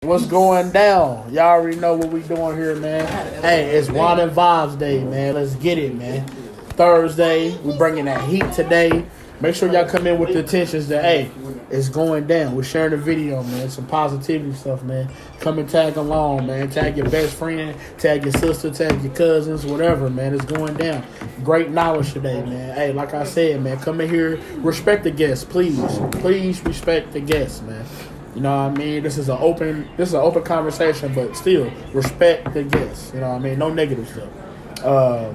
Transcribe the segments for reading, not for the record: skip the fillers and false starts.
What's going down? Y'all already know what we doing here, man. Hey, it's Wine and Vibes Day, man. Let's get it, man. Thursday, we bringing that heat today. Make sure y'all come in with the intentions that, hey, it's going down. We're sharing the video, man. Some positivity stuff, man. Come and tag along, man. Tag your best friend, tag your sister, tag your cousins, whatever, man. It's going down. Great knowledge today, man. Hey, like I said, man, come in here. Respect the guests, please. Please respect the guests, man. You know what I mean? This is an open conversation, but still respect the guests. You know what I mean? No negative stuff.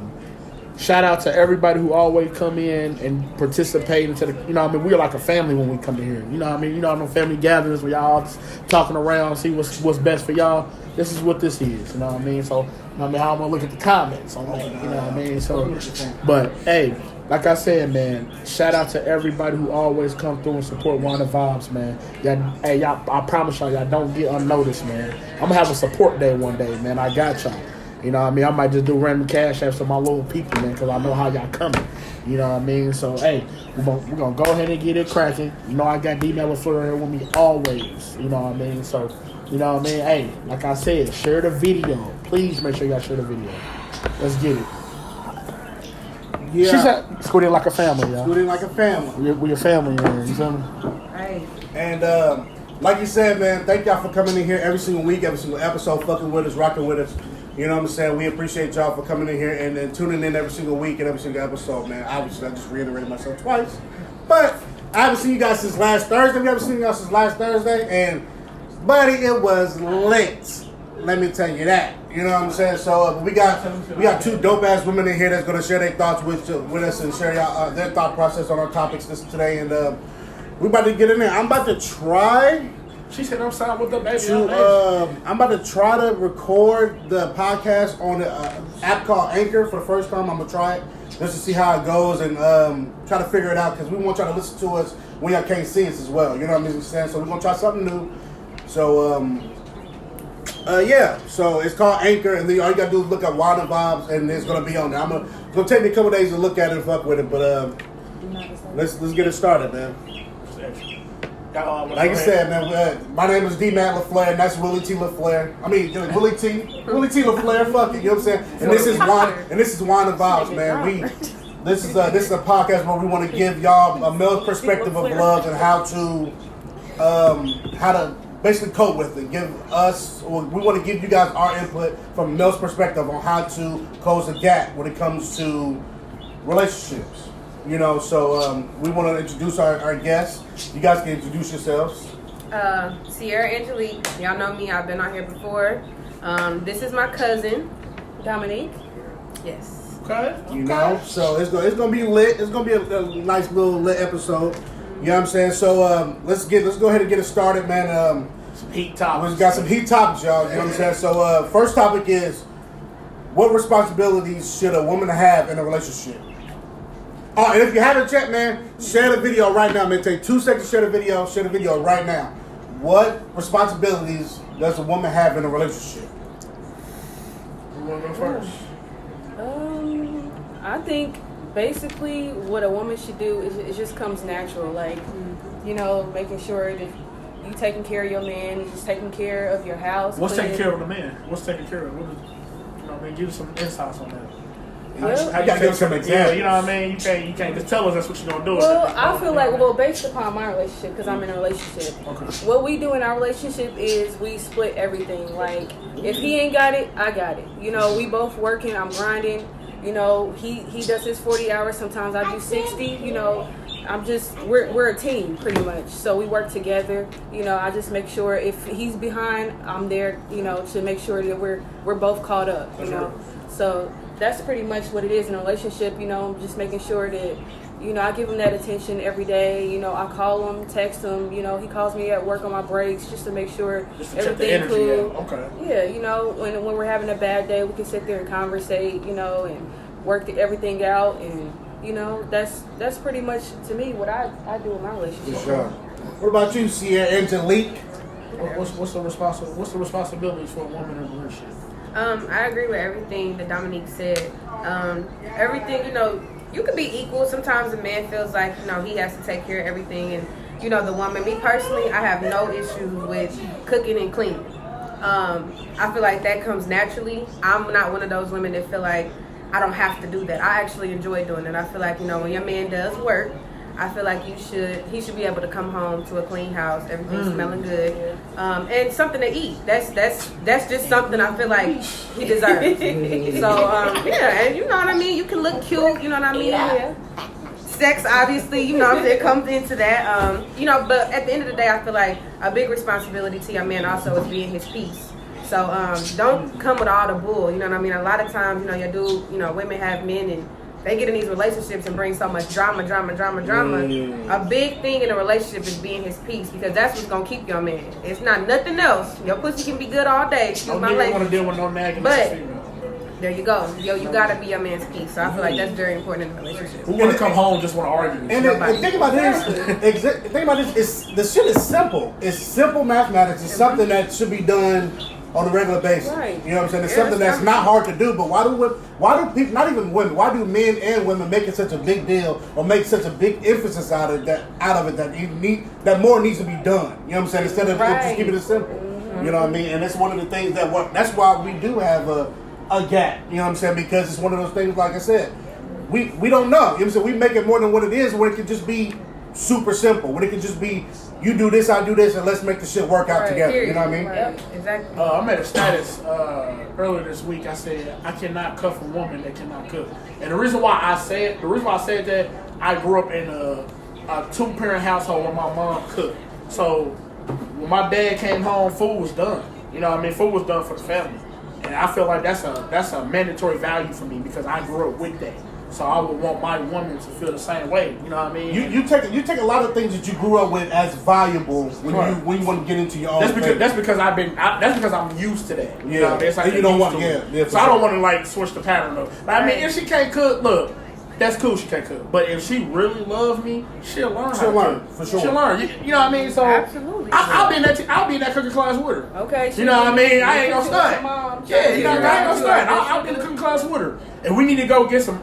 Shout out to everybody who always come in and participate into the, you know what I mean? We're like a family when we come in here. You know what I mean? You know, no family gatherings where y'all just talking around, see what's best for y'all. This is what this is, you know what I mean? So, you know what I mean? I'm going to look at the comments on that, you know what I mean? So, but, hey, like I said, man, shout out to everybody who always come through and support Wine and Vibes, man. Y'all, I promise y'all don't get unnoticed, man. I'm going to have a support day one day, man. I got y'all. You know what I mean? I might just do random cash apps to my little people, man, because I know how y'all coming. You know what I mean? So, hey, we're gonna go ahead and get it cracking. You know I got D-Man LaFleur here with me always. You know what I mean? So, you know what I mean? Hey, like I said, share the video. Please make sure y'all share the video. Let's get it. Yeah. She said, scoot in like a family, y'all. Scoot in like a family. We're your family, man. You feel me? Right. And like you said, man, thank y'all for coming in here every single week, every single episode, fucking with us, rocking with us. You know what I'm saying? We appreciate y'all for coming in here and then tuning in every single week and every single episode, man. Obviously, I just reiterated myself twice. But I haven't seen you guys since last Thursday. We haven't seen you guys since last Thursday. And, buddy, it was lit. Let me tell you that. You know what I'm saying? So we got two dope-ass women in here that's going to share their thoughts with us and share their thought process on our topics today. And we about to get in there. I'm about to try... She said I'm signed with the baby. I'm about to try to record the podcast on the app called Anchor for the first time. I'm going to try it just to see how it goes and try to figure it out because we want y'all to listen to us when y'all can't see us as well. You know what I'm saying? So we're going to try something new. So, yeah. So it's called Anchor, and then all you got to do is look up Wine and Vibes, and it's going to be on there. It's going to take me a couple days to look at it and fuck with it, but let's get it started, man. Like I said, man, my name is D-Man LaFleur, and that's Willie T. LaFleur. I mean, Willie T. LaFleur, fuck it, you know what I'm saying? And this is Wine and Vibes, man. This is a podcast where we want to give y'all a male perspective of love and how to basically cope with it. We want to give you guys our input from a male's perspective on how to close the gap when it comes to relationships. You know, so we want to introduce our guests. You guys can introduce yourselves. Sierra Angelique. Y'all know me. I've been on here before. This is my cousin, Dominique. Yes. Okay. You know, so it's gonna be lit. It's gonna be a nice little lit episode. You know what I'm saying? So let's go ahead and get it started, man. Some heat topics. We got some heat topics, y'all. You know what I'm saying? So first topic is, what responsibilities should a woman have in a relationship? Oh, and if you haven't checked, man, share the video right now. Man, take 2 seconds to share the video. Share the video right now. What responsibilities does a woman have in a relationship? You want to go first? I think basically what a woman should do is it just comes natural. Like, you know, making sure that you taking care of your man, just taking care of your house. What's taking care of the man? What's taking care of? What is, you know what I mean? Give some insights on that. How you gotta give some examples. Yeah, you know what I mean? You can't just tell us that's what you're gonna do. Well, I feel like, based upon my relationship, because I'm in a relationship, what we do in our relationship is we split everything. Like, if he ain't got it, I got it. You know, we both working, I'm grinding. You know, he does his 40 hours, sometimes I do 60, you know. We're a team pretty much, so we work together. You know, I just make sure if he's behind, I'm there, you know, to make sure that we're both caught up, you know. So that's pretty much what it is in a relationship, you know, just making sure that, you know, I give him that attention every day. You know, I call him, text him, you know, he calls me at work on my breaks just to make sure everything's cool. Okay. Yeah, you know, when we're having a bad day, we can sit there and conversate, you know, and work everything out. And, you know, that's pretty much, to me, what I do in my relationship. For sure. What about you, Sierra Angelique? What's the responsibilities for a woman in a relationship? I agree with everything that Dominique said. Everything, you know, you could be equal. Sometimes a man feels like, you know, he has to take care of everything. And, you know, the woman, me personally, I have no issue with cooking and cleaning. I feel like that comes naturally. I'm not one of those women that feel like I don't have to do that. I actually enjoy doing it. I feel like, when your man does work, I feel like he should be able to come home to a clean house, everything smelling good, and something to eat. That's just something I feel like he deserves. So and you know what I mean. You can look cute. You know what I mean. Yeah. Sex, obviously, it comes into that. But at the end of the day, I feel like a big responsibility to your man also is being his peace. So don't come with all the bull. You know what I mean. A lot of times, your dude, women have men and they get in these relationships and bring so much drama. A big thing in a relationship is being his peace, because that's what's gonna keep your man. It's not nothing else. Your pussy can be good all day. Don't want to deal with no nagging. But there you go. You gotta be your man's peace. So I feel like that's very important in a relationship. Who want to come home just want to argue? And think about this. The shit is simple. It's simple mathematics. It's something that should be done on a regular basis. Right. You know what I'm saying? It's something that's not hard to do, but why do people, not even women, why do men and women make it such a big deal or make such a big emphasis out of it that more needs to be done? You know what I'm saying? Instead of just keeping it simple. Mm-hmm. You know what I mean? And it's one of the things that's why we do have a gap. You know what I'm saying? Because it's one of those things, like I said, we don't know. You know what I'm saying? We make it more than what it is, where it could just be super simple, when it could just be, you do this, I do this, and let's make the shit work out together. Period. You know what I mean? Right. Exactly. I made a status earlier this week. I said I cannot cuff a woman that cannot cook. And the reason why I said that, I grew up in a 2-parent household where my mom cooked. So when my dad came home, food was done. You know what I mean? Food was done for the family. And I feel like that's a mandatory value for me, because I grew up with that. So I would want my woman to feel the same way. You know what I mean? You take a lot of things that you grew up with as valuable when you want to get into your own. That's because I'm used to that. You know, it's like and you don't want so I don't want to like switch the pattern up. But I mean, if she can't cook, look, that's cool. She can't cook. But if she really loves me, she'll learn. She'll learn for sure. She'll learn. You know what I mean? So absolutely. I'll be in that cooking class with her. Okay. You know what I mean? I ain't gonna stunt. Yeah, you know what I mean? I ain't gonna stunt. I'll be in the cooking class with her. And we need to go get some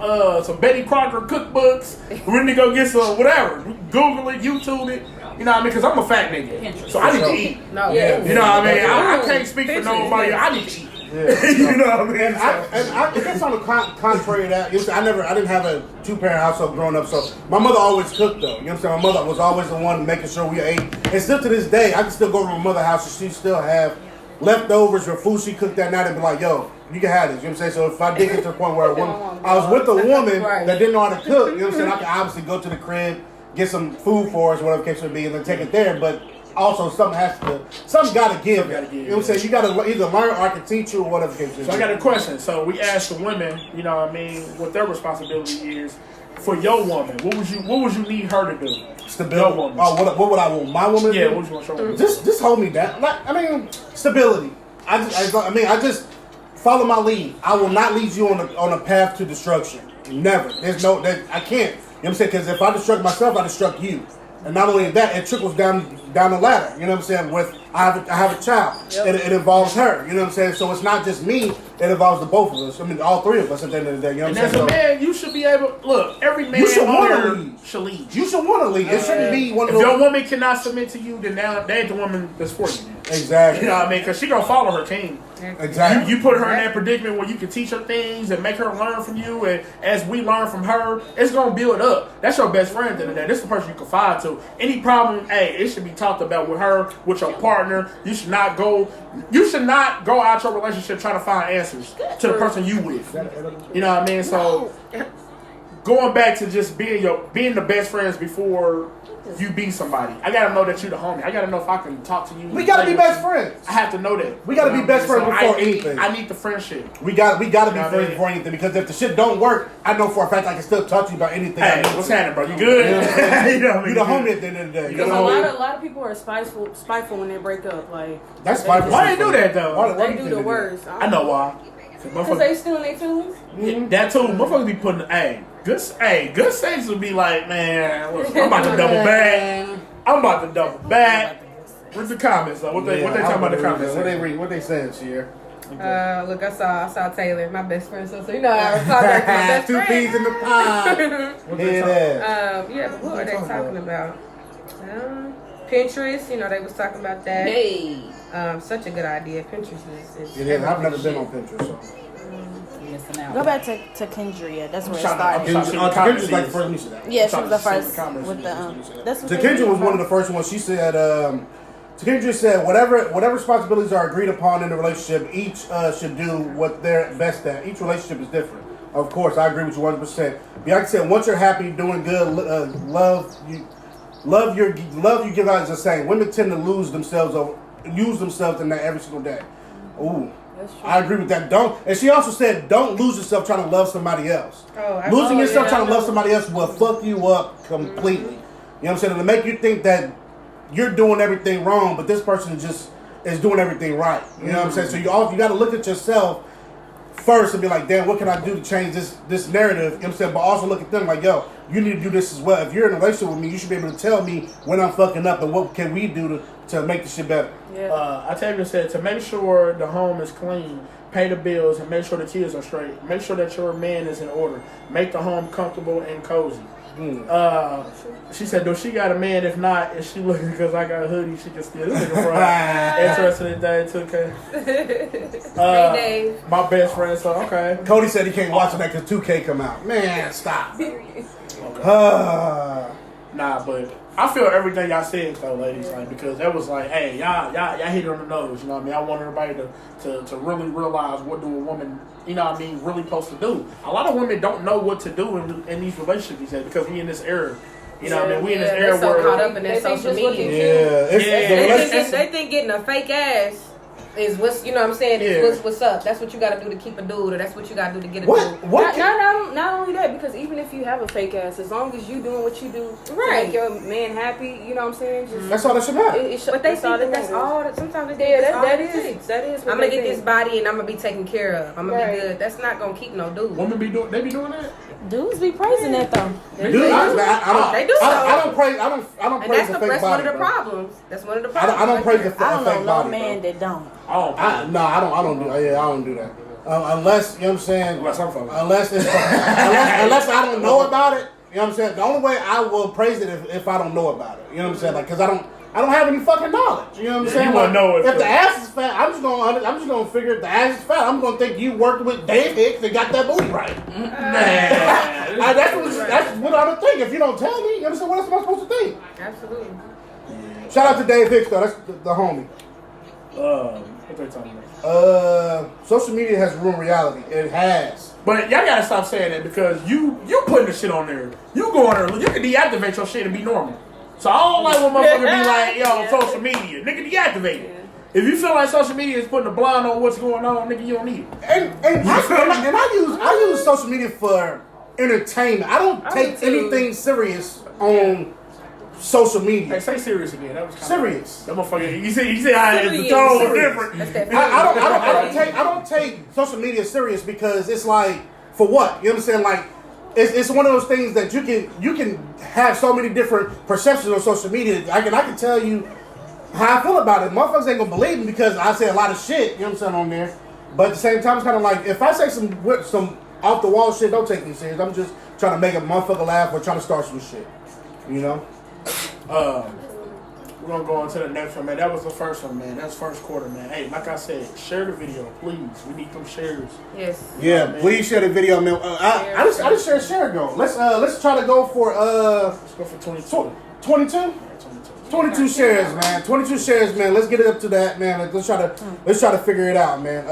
Betty Crocker cookbooks. We need to go get some whatever. Google it, YouTube it. You know what I mean? Because I'm a fat nigga, so I need to eat. No. Yeah. You know what I mean? I can't speak for nobody. I need to eat. Yeah. You know what I mean? And I guess on the contrary to that, I didn't have a 2-parent household growing up, so my mother always cooked though. You know what I'm saying? My mother was always the one making sure we ate. And still to this day, I can still go to my mother's house and she still have leftovers or food she cooked that night and be like, yo, you can have this. You know what I'm saying? So if I did get to the point where I was with a woman that didn't know how to cook, you know what I'm saying? I can obviously go to the crib, get some food for us, whatever the case may be, and then take it there. But also, something gotta give. You know what I'm saying? You gotta either learn or I can teach you or whatever the case may be. So I got a question. So we asked the women, you know what I mean, what their responsibility is. For your woman, what would you need her to do? Stability. Oh, what would I want my woman to do? Yeah, what would you want your woman? Just hold me down. Stability. I just follow my lead. I will not lead you on a path to destruction. Never. I can't. You know what I'm saying? Because if I destruct myself, I destruct you. And not only that, it trickles down the ladder. You know what I'm saying? I have a child. Yep. It involves her. You know what I'm saying? So it's not just me. It involves the both of us. I mean, all three of us at the end of the day. You know what I'm saying? And as a man, you should be able. Look, every man should lead. You should want to lead. It shouldn't be one of those. If your woman cannot submit to you, then now they ain't the woman that's for you. Exactly. You know what I mean? Because she gonna follow her king. Exactly. You put her in that predicament where you can teach her things and make her learn from you, and as we learn from her, it's gonna build up. That's your best friend at the end of the day. This is the person you confide to. Any problem, it should be talked about with her, with your partner. You should not go out your relationship trying to find answers to the person you with. You know what I mean? So going back to just being the best friends before you be somebody. I gotta know that you the homie. I gotta know if I can talk to you. We gotta be best friends. I have to know that. We gotta be best friends before anything. I need the friendship. We gotta be friends before anything, because if the shit don't work, I know for a fact I can still talk to you about anything. Hey, what's happening, bro? You good? You know you the homie at the end of the day. Because a lot of people are spiteful when they break up. Like, that's spiteful. Why they do that though? Why they do the worst. I know why. Because they stealing their feelings. Yeah, that too. Motherfuckers be putting good sex would be like, man, look, I'm about to double back. Where's the comments though? What they talking about the comments? What they saying, Sierra? Look, I saw Taylor, my best friend. So you know I was talking about my best 2 peas in the pod. But what are they talking about? Pinterest. You know they was talking about that. Hey. Such a good idea. Pinterest is It is. I've never been on Pinterest, so. Missing out. Go back to Kendria. That's where it I'm started. trying to see the Kendra's like comments. the first one. That. Yeah, she I'm was the trying to see first the comments. with the. That's what Kendra was one of the first ones. She said, Kendra said, whatever responsibilities are agreed upon in the relationship, each should do what they're best at. Each relationship is different. Of course, I agree with you 100%. Bianca said, once you're happy, doing good, love you give out is the same. Women tend to use themselves in that every single day. Ooh. I agree with that. And she also said, don't lose yourself trying to love somebody else. Losing yourself trying to love somebody else will fuck you up completely. You know what I'm saying? It'll make you think that you're doing everything wrong, but this person just is doing everything right. You know what I'm saying? So you got to look at yourself first and be like, damn, what can I do to change this narrative? You know what I'm saying? But also look at them like, yo, you need to do this as well. If you're in a relationship with me, you should be able to tell me when I'm fucking up and what can we do to make this shit better. Yeah. Octavia said to make sure the home is clean, pay the bills, and make sure the kids are straight. Make sure that your man is in order. Make the home comfortable and cozy. She said, "Do she got a man? If not, is she looking because I got a hoodie? She can still looking for her." Interested in that too, okay? Hey, Dave. My best friend. So okay. Cody said he can't watch it because 2K come out. Man, stop. Nah, but I feel everything y'all said though, ladies, like because that was like, hey, y'all hit it on the nose. You know what I mean? I want everybody to really realize what do a woman, you know what I mean, really supposed to do. A lot of women don't know what to do in these relationships because we in this era. You know what I mean? We in this era so where caught up in They that think social just looking media. Yeah. They think getting a fake ass is what's, you know what I'm saying, is what's up. That's what you got to do to keep a dude, or that's what you got to do to get a dude. Not only that, because even if you have a fake ass, as long as you doing what you do to make your man happy, you know what I'm saying? Just, that's all that should matter. But they think that's all. Sometimes they think that is. I'm gonna get this body and I'm gonna be taken care of. I'm gonna be good. That's not gonna keep no dude. women be doing that. Dudes be praising that though. They do. I don't praise. I don't And praise the fake that's body. one of the problems. That's one of the problems. I don't praise the fake I don't know body. no man that don't. I don't do. Yeah, I don't do that. Unless you know what I'm saying. Unless I'm fucking. Unless I don't know about it. You know what I'm saying. The only way I will praise it if I don't know about it. You know what I'm saying. Like, because I don't have any fucking knowledge. You know what I'm saying. You wouldn't know it. If the ass is fat, I'm just gonna figure if the ass is fat. I'm gonna think you worked with Dave Hicks and got that booty right. That's what I would think. If you don't tell me, you know what I'm saying. What else am I supposed to think? Absolutely. Shout out to Dave Hicks though. That's the homie. What they talking about? Social media has ruined reality. It has. But y'all gotta stop saying that because you putting the shit on there. You go on there, you can deactivate your shit and be normal. So I don't like when motherfuckers be like, yo, social media. Nigga, deactivate it. If you feel like social media is putting a blind on what's going on, nigga, you don't need it. And I use social media for entertainment. I don't take anything serious on social media. Hey, say serious again. That was kind Serious. That motherfucker. You see how the tone was different. I don't take social media serious because it's like, for what? You know what I'm saying? Like, it's one of those things that you can have so many different perceptions on social media. I can tell you how I feel about it. Motherfuckers ain't gonna believe me because I say a lot of shit. You know what I'm saying on there. But at the same time, it's kind of like if I say some off the wall shit, don't take me serious. I'm just trying to make a motherfucker laugh or trying to start some shit. You know. We're gonna go on to the next one, man. That was the first one, man. That's first quarter, man. Hey, like I said, share the video, please. We need them shares. Yes. Yeah, please share the video, man. I just share go. Let's try to go for Let's go for 22. 22? 22 shares, man. 22 shares, man. Let's get it up to that, man. Let's try to figure it out, man.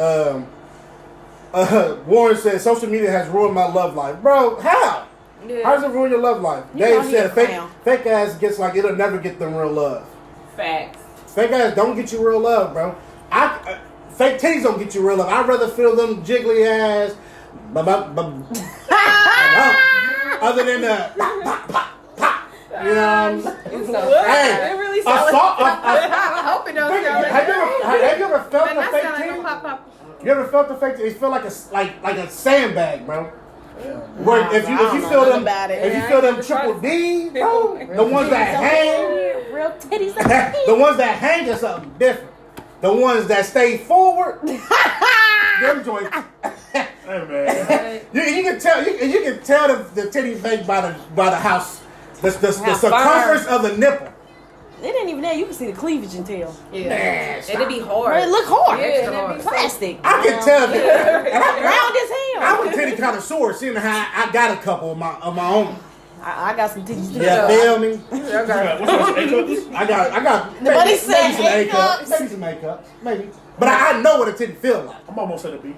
Warren said social media has ruined my love life, bro. How? Yeah. How does it ruin your love life? You Dave know said he a clown. fake ass gets like it'll never get them real love. Facts. Fake ass don't get you real love, bro. Fake titties don't get you real love. I'd rather feel them jiggly ass. Other than the pop, pop, pop. You know what I'm saying? Hey, It really I'm hoping those have you ever felt the fake like titty? pop pop. You ever felt the fake titty? It feel like a sandbag, bro. Where if you feel them, about it. if you feel them triple D, bro, the ones that hang, Real titties. the ones that hang is something different. The ones that stay forward, them joints. Hey, man. You can tell the titty fake by the house, the circumference of the nipple. It ain't even that. You can see the cleavage and tell. Yeah. Man, And it be hard. But it look hard. Yeah, Extra and hard. it be Plastic. I can tell that. And Round as hell. I'm a titty connoisseur, seeing how I got a couple of my own. I got some titties. Yeah, feel me? What's that? A cups? I got Buddy maybe said some A A cups, cups. maybe some A cups, maybe. But I know what a titty feel like. I'm almost at a B.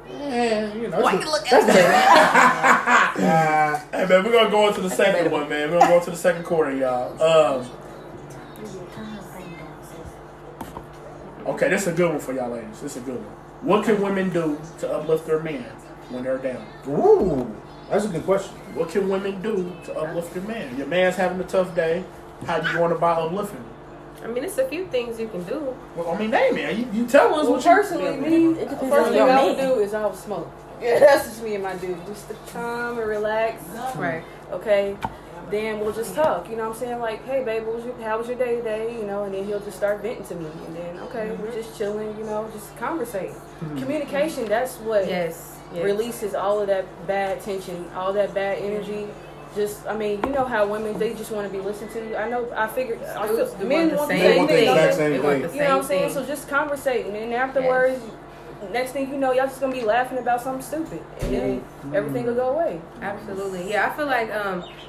Yeah, you know. Why that's you look that's at that? Hey man, we're gonna go into the second one, man. We're gonna go into the second quarter, y'all. Okay, this is a good one for y'all ladies. This is a good one. What can women do to uplift their men when they're down? Ooh, that's a good question. What can women do to uplift their man? Your man's having a tough day. How do you want about uplifting? I mean, it's a few things you can do. Well, I mean, hey man, you tell us Well, what you. personally, me, It depends first on thing your I would man. do is I would smoke. Yeah, that's just me and my dude. Just to calm and relax. Right. Okay. Then we'll just talk. You know what I'm saying? Like, hey, babe, how was your day today? You know, and then he'll just start venting to me. And then, okay, we're just chilling, you know, just conversate. Communication, that's what Yes. releases all of that bad tension, all that bad energy. Just, I mean, you know how women, they just want to be listened to. I know, I figured, I feel, They men want want the the same same thing. thing. They want the don't exact they? same They want the thing. You know what I'm same saying? thing. So just conversate, and then afterwards, next thing you know, y'all just gonna be laughing about something stupid, and then everything will go away. Absolutely. Yeah, I feel like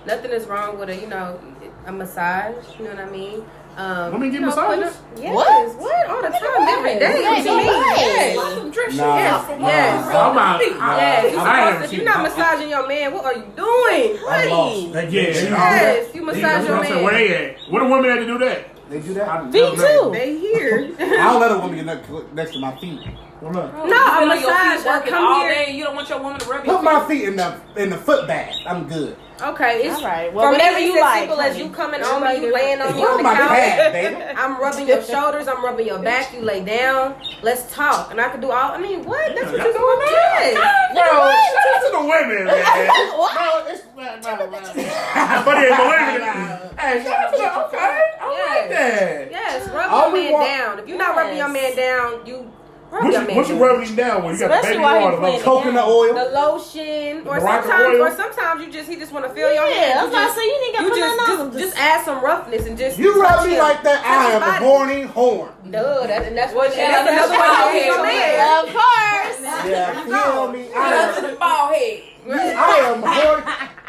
nothing is wrong with a massage. You know what I mean? Women get you know, put massages? Yes. What? What? All the time, every day. Yes. To me. Yes. Nah, Yes. Yes. I'm not. Yes. I You're not massaging your man. What are you doing? I'm lost. What? They Yeah, get Yes. You massage your man. Where they at? What do women have to do that? They do that. Me too. They here. I don't let a woman get next to my feet. Well, no. No, a Feel like your massage. feet working Come all here. day. You don't want your woman to rub your Put feet. my feet in the foot bath. I'm good. Okay, it's All right. Well, for me, whatever it's you as like, simple as honey. you coming on Everybody me, you laying on me on Rub the my couch. pad, baby. I'm rubbing your shoulders. I'm rubbing your back. You lay down. Let's talk, and I can do all. I mean, what? That's what y'all you doing doing? that? Yes. No, shout out to the women, man. What? No, it's but he ain't believing it. Hey, shout out to the okay. I like that. Yes, rub All your we man want- down. If you're not rubbing your man down, you rub What your you, man what you down. rubbing him down with? You got the Especially baby while he water. playing Like, Coconut oil. The lotion, or Morocco sometimes oil. you just want to feel your Yeah, hand. I was about to say, you ain't got to You put nothing on. just add some roughness and just You touch rub me him. like that, Touch I his am a body. horny horn. Duh, that's Well, what. yeah, That's another way that's to feel your why man. Of course. Yeah, feel me? Up to the ball head. I am horny.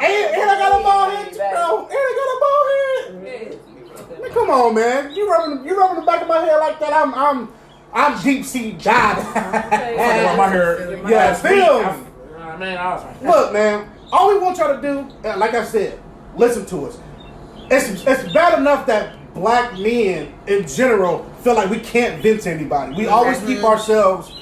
And I got a ball head too. No, and I got a ball head. Man, come on, man. You rubbing the back of my hair like that. I'm deep sea diving. Rub my hair. Yeah, feel me. Man, I was like, Look, man, all we want y'all to do, like I said, listen to us. It's bad enough that black men in general feel like we can't vent to anybody. We always keep ourselves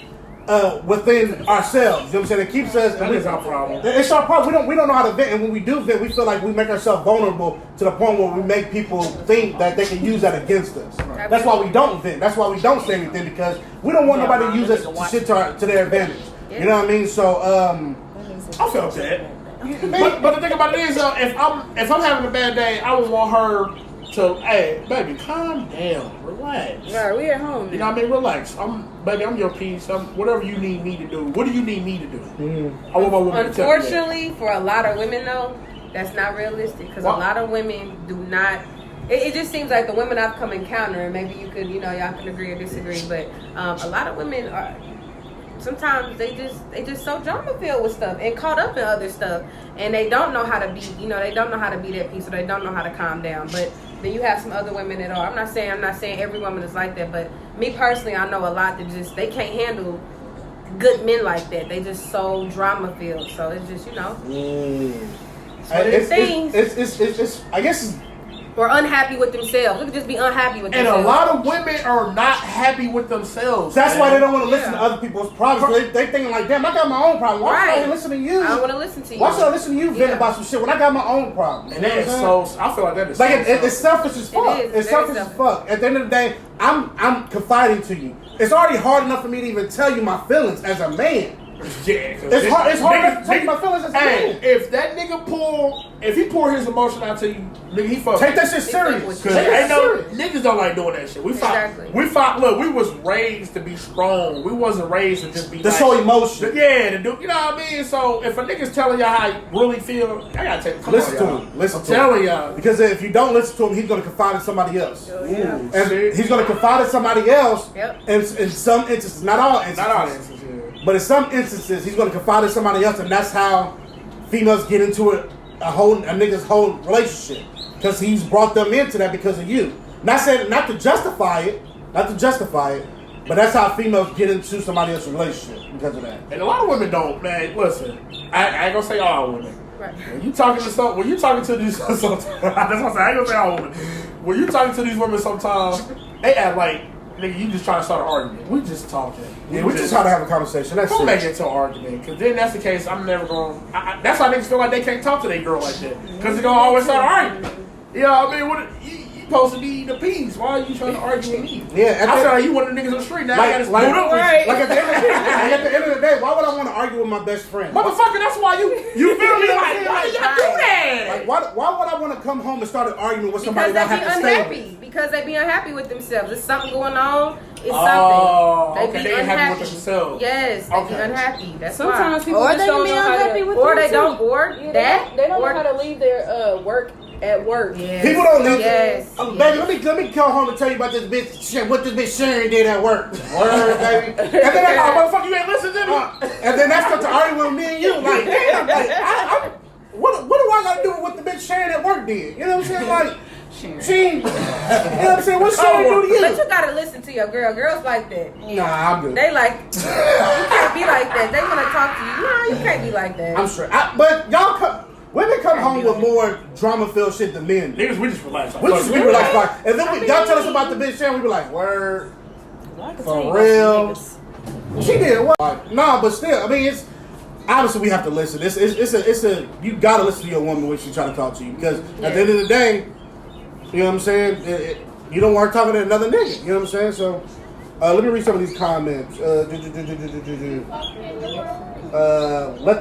within ourselves. You know what I'm saying? It keeps us. that is our problem. It's our problem. We don't know how to vent, and when we do vent, we feel like we make ourselves vulnerable to the point where we make people think that they can use that against us. That's why we don't vent. That's why we don't say anything, because we don't want nobody to use us to shit to their advantage. You know what I mean? So, I felt that. But the thing about it is, if I'm having a bad day, I would want her to, hey, baby, calm down, relax. All right, we at home. You know what I mean? Relax. I'm your piece. Whatever you need me to do. What do you need me to do? I want my woman to tell me that. Unfortunately, for a lot of women, though, that's not realistic, because a What? lot of women do not. It just seems like the women I've come encounter, and maybe you could, y'all can agree or disagree, but a lot of women are. Sometimes they just so drama filled with stuff and caught up in other stuff, and they don't know how to be, they don't know how to be that peace, or they don't know how to calm down. But then you have some other women that are. I'm not saying every woman is like that, but me personally, I know a lot that just they can't handle good men like that. They just so drama filled. So it's just it's one of the things. It's I guess. Or unhappy with themselves. They could just be unhappy with And themselves. a lot of women are not happy with themselves. That's why they don't want to listen Yeah. to other people's problems. They thinking like, damn, I got my own problem. Why should I Right. listen to you? I don't want to listen to you. Why should I listen to you vent Yeah. about some shit when I got my own problem? And that is so. I feel like that is Like so it's selfish as fuck. is It's very selfish as selfish. fuck. At the end of the day, I'm confiding to you. It's already hard enough for me to even tell you my feelings as a man. Yeah, It's hard to take my feelings as a Hey, man. if that nigga if he pour his emotion out to you, nigga, he fuck. Take that shit serious. Cause ain't no niggas don't like doing that shit. We fought. Look, we was raised to be strong. We wasn't raised to just be To like, show emotion. Yeah, to do. You know what I mean? So if a nigga's telling y'all how he really feel, I gotta take. Listen to him. Listen to him. Telling y'all Because if you don't listen to him, he's gonna confide in somebody else. And he's gonna confide in somebody else. Yep. And in some instances, not all instances. not all instances. Yeah. But in some instances, he's gonna confide in somebody else, and that's how females get into a nigga's whole relationship, because he's brought them into that because of you. Not to justify it, but that's how females get into somebody else's relationship because of that. And a lot of women don't, man. Listen, I ain't gonna say all women. Right. When you talking to these, sometimes, that's what I'm saying. I ain't gonna say all women. When you talking to these women, sometimes they act like, nigga, you just trying to start an argument. We just talking. Yeah, we just try to have a conversation. That's don't it. make it to an argument, because then that's the case. I'm never going. That's why niggas feel like they can't talk to their girl like that, because they're gonna always start arguing. You know what I mean? You supposed to be the peace. Why are you trying to argue with me? Yeah, I feel like you one of the niggas on the street now. I gotta split up with you. Like at the end of the day, why would I want to argue with my best friend? Motherfucker, that's why you feel me? Like, why do y'all do that? Like, why would I want to come home and start an argument with somebody Because that I they have be to stay unhappy. with? Because they be unhappy with themselves. There's something going on. It's Oh, something. okay, Be they ain't happy with themselves. Yes, they Okay. be unhappy. That's Sometimes why. people Or just they don't can be know how unhappy to, with Or they them, don't too. board yeah, that. they don't or, know how to leave their work at work. Yes. People don't leave. Yes. Baby, let me come home and tell you about this bitch. What this bitch Sharon did at work. Word, baby. And then Motherfucker, you ain't listen to me. and then that's got to argue with me and you. Like, damn, like, what do I got to do with what the bitch Sharon at work did? You know what I'm saying? Like, she, you know what I'm saying? What Sharon do to you? But you gotta listen to your girl. Girls like that. Nah, I'm good. They like, you can't be like that. They wanna talk to you. Nah, you can't be like that. I'm sure. But women come home with more drama-filled shit than men. Niggas, we just relax. We relax. Like, and then y'all tell us about the bitch Sharon, we be like, word. For real. She did what? Like, nah, but still, I mean, it's obviously we have to listen. It's a you gotta listen to your woman when she's trying to talk to you, because at the end of the day, you know what I'm saying? You don't want her talking to another nigga. You know what I'm saying? So, let me read some of these comments. Let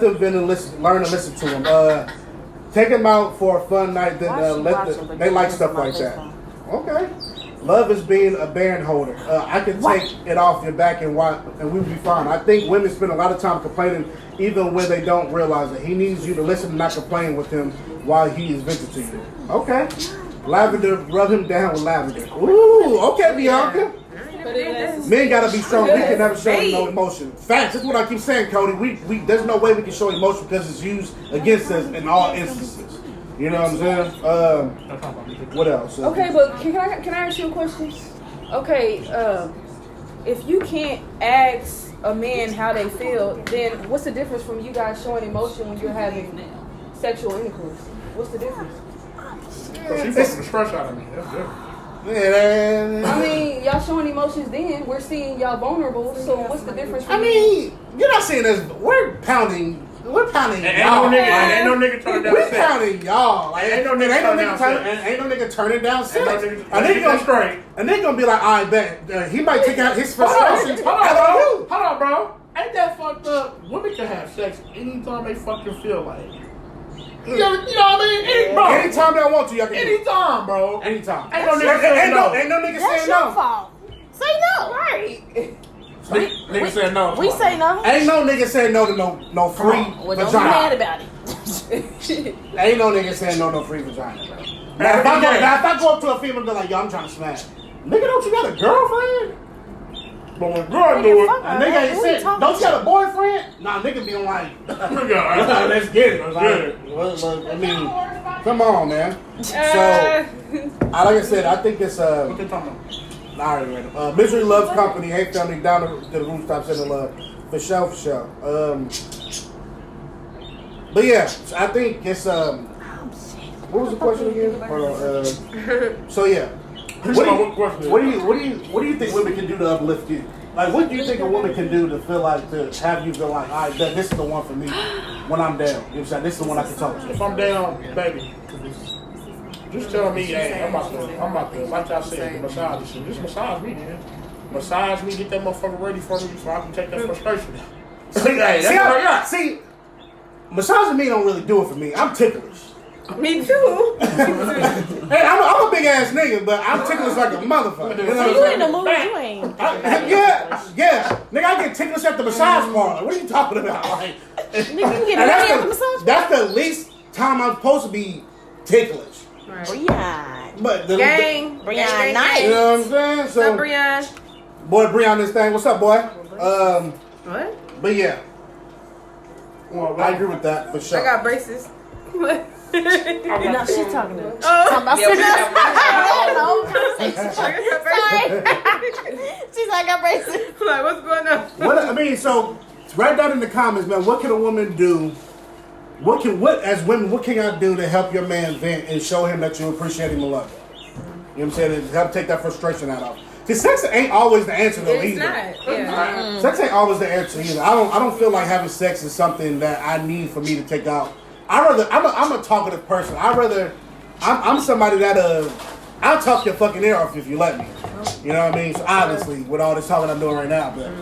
them vent and listen, learn to listen to them. Take them out for a fun night, then they like stuff like that. Okay. Love is being a band holder. I can take it off your back and we'll be fine. I think women spend a lot of time complaining, even when they don't realize it. He needs you to listen and not complain with him while he is venting to you. Okay. Lavender, rub him down with lavender. Ooh, okay, Bianca. Men gotta be strong. We can never show no emotion. Facts. That's what I keep saying, Cody. We there's no way we can show emotion because it's used against us in all instances. You know what I'm saying? What else? Okay, but can I ask you a question? Okay, if you can't ask a man how they feel, then what's the difference from you guys showing emotion when you're having sexual intercourse? What's the difference? She fucking the stress out of me. That's different. I mean, y'all showing emotions then. We're seeing y'all vulnerable, so what's the difference? I mean, you're not saying this. We're pounding y'all. Ain't no nigga turning down We're sex. pounding y'all. Like, Ain't no nigga turning down sex. And they gonna straight. And they gonna be like, I bet he might take out his frustrations. Hold on, bro. Ain't that fucked up? Women can have sex anytime they fucking feel like. You know what I mean? Bro. Anytime they want to, y'all can do it. Anytime, bro. Anytime. Ain't no nigga saying no. Ain't no nigga That's saying your no. fault. Say no. Right. Nigga saying no. We say no. Ain't no nigga saying no to no free Well, don't be vagina. mad about it. Ain't no nigga saying no free vagina, bro. Now, if I go up to a female and be like, yo, I'm trying to smash. Nigga, don't you got a girlfriend? But when girl do it, a nigga ain't saying, don't you have a boyfriend? Nah, nigga be like, let's get it. I mean, come on, man. So, like I said, I think it's What they talking about? Misery Loves Company, Hate Family, down to the rooftop, sending love. For sure. But yeah, I think it's what was the question again? Hold on. So yeah, what do you think women can do to uplift you? Like, what do you think a woman can do to feel like, to have you feel like, all right, this is the one for me when I'm down. You know what I'm saying? This is the one I can talk to. If I'm down, baby, just tell me, hey, I'm about to, like y'all said, massage this shit. Just massage me, man. Massage me, get that motherfucker ready for me so I can take that frustration out. See, massaging me don't really do it for me. I'm ticklish. Me too. Hey, I'm a big ass nigga, but I'm ticklish like a motherfucker. You know So what you I'm in the saying? mood? You ain't. Yeah. Nigga, I get ticklish at the massage parlor. What are you talking about? Like, Nigga, you can get and ready at the massage. that's the least time I'm supposed to be ticklish. Right. Breon. But the Gang. Breon you nice. know what I'm saying? What's So, up, Brian? boy, Breon, this thing. What's up, boy? What? But yeah. Well, I agree with that for sure. I got braces. What? No, she talking to. Oh. Talking about Yeah, we have- Sorry. She's like, I got braces. Like, what's going on? So write down in the comments, man. What can a woman do? What can y'all do to help your man vent and show him that you appreciate him and love him? You know what I'm saying? To help take that frustration out of him. Because sex ain't always the answer though It's either. not. Yeah. Sex ain't always the answer either. I don't feel like having sex is something that I need for me to take out. I'm a talkative person. I'm somebody that I'll talk your fucking ear off if you let me. You know what I mean? So obviously with all this talking I'm doing right now, but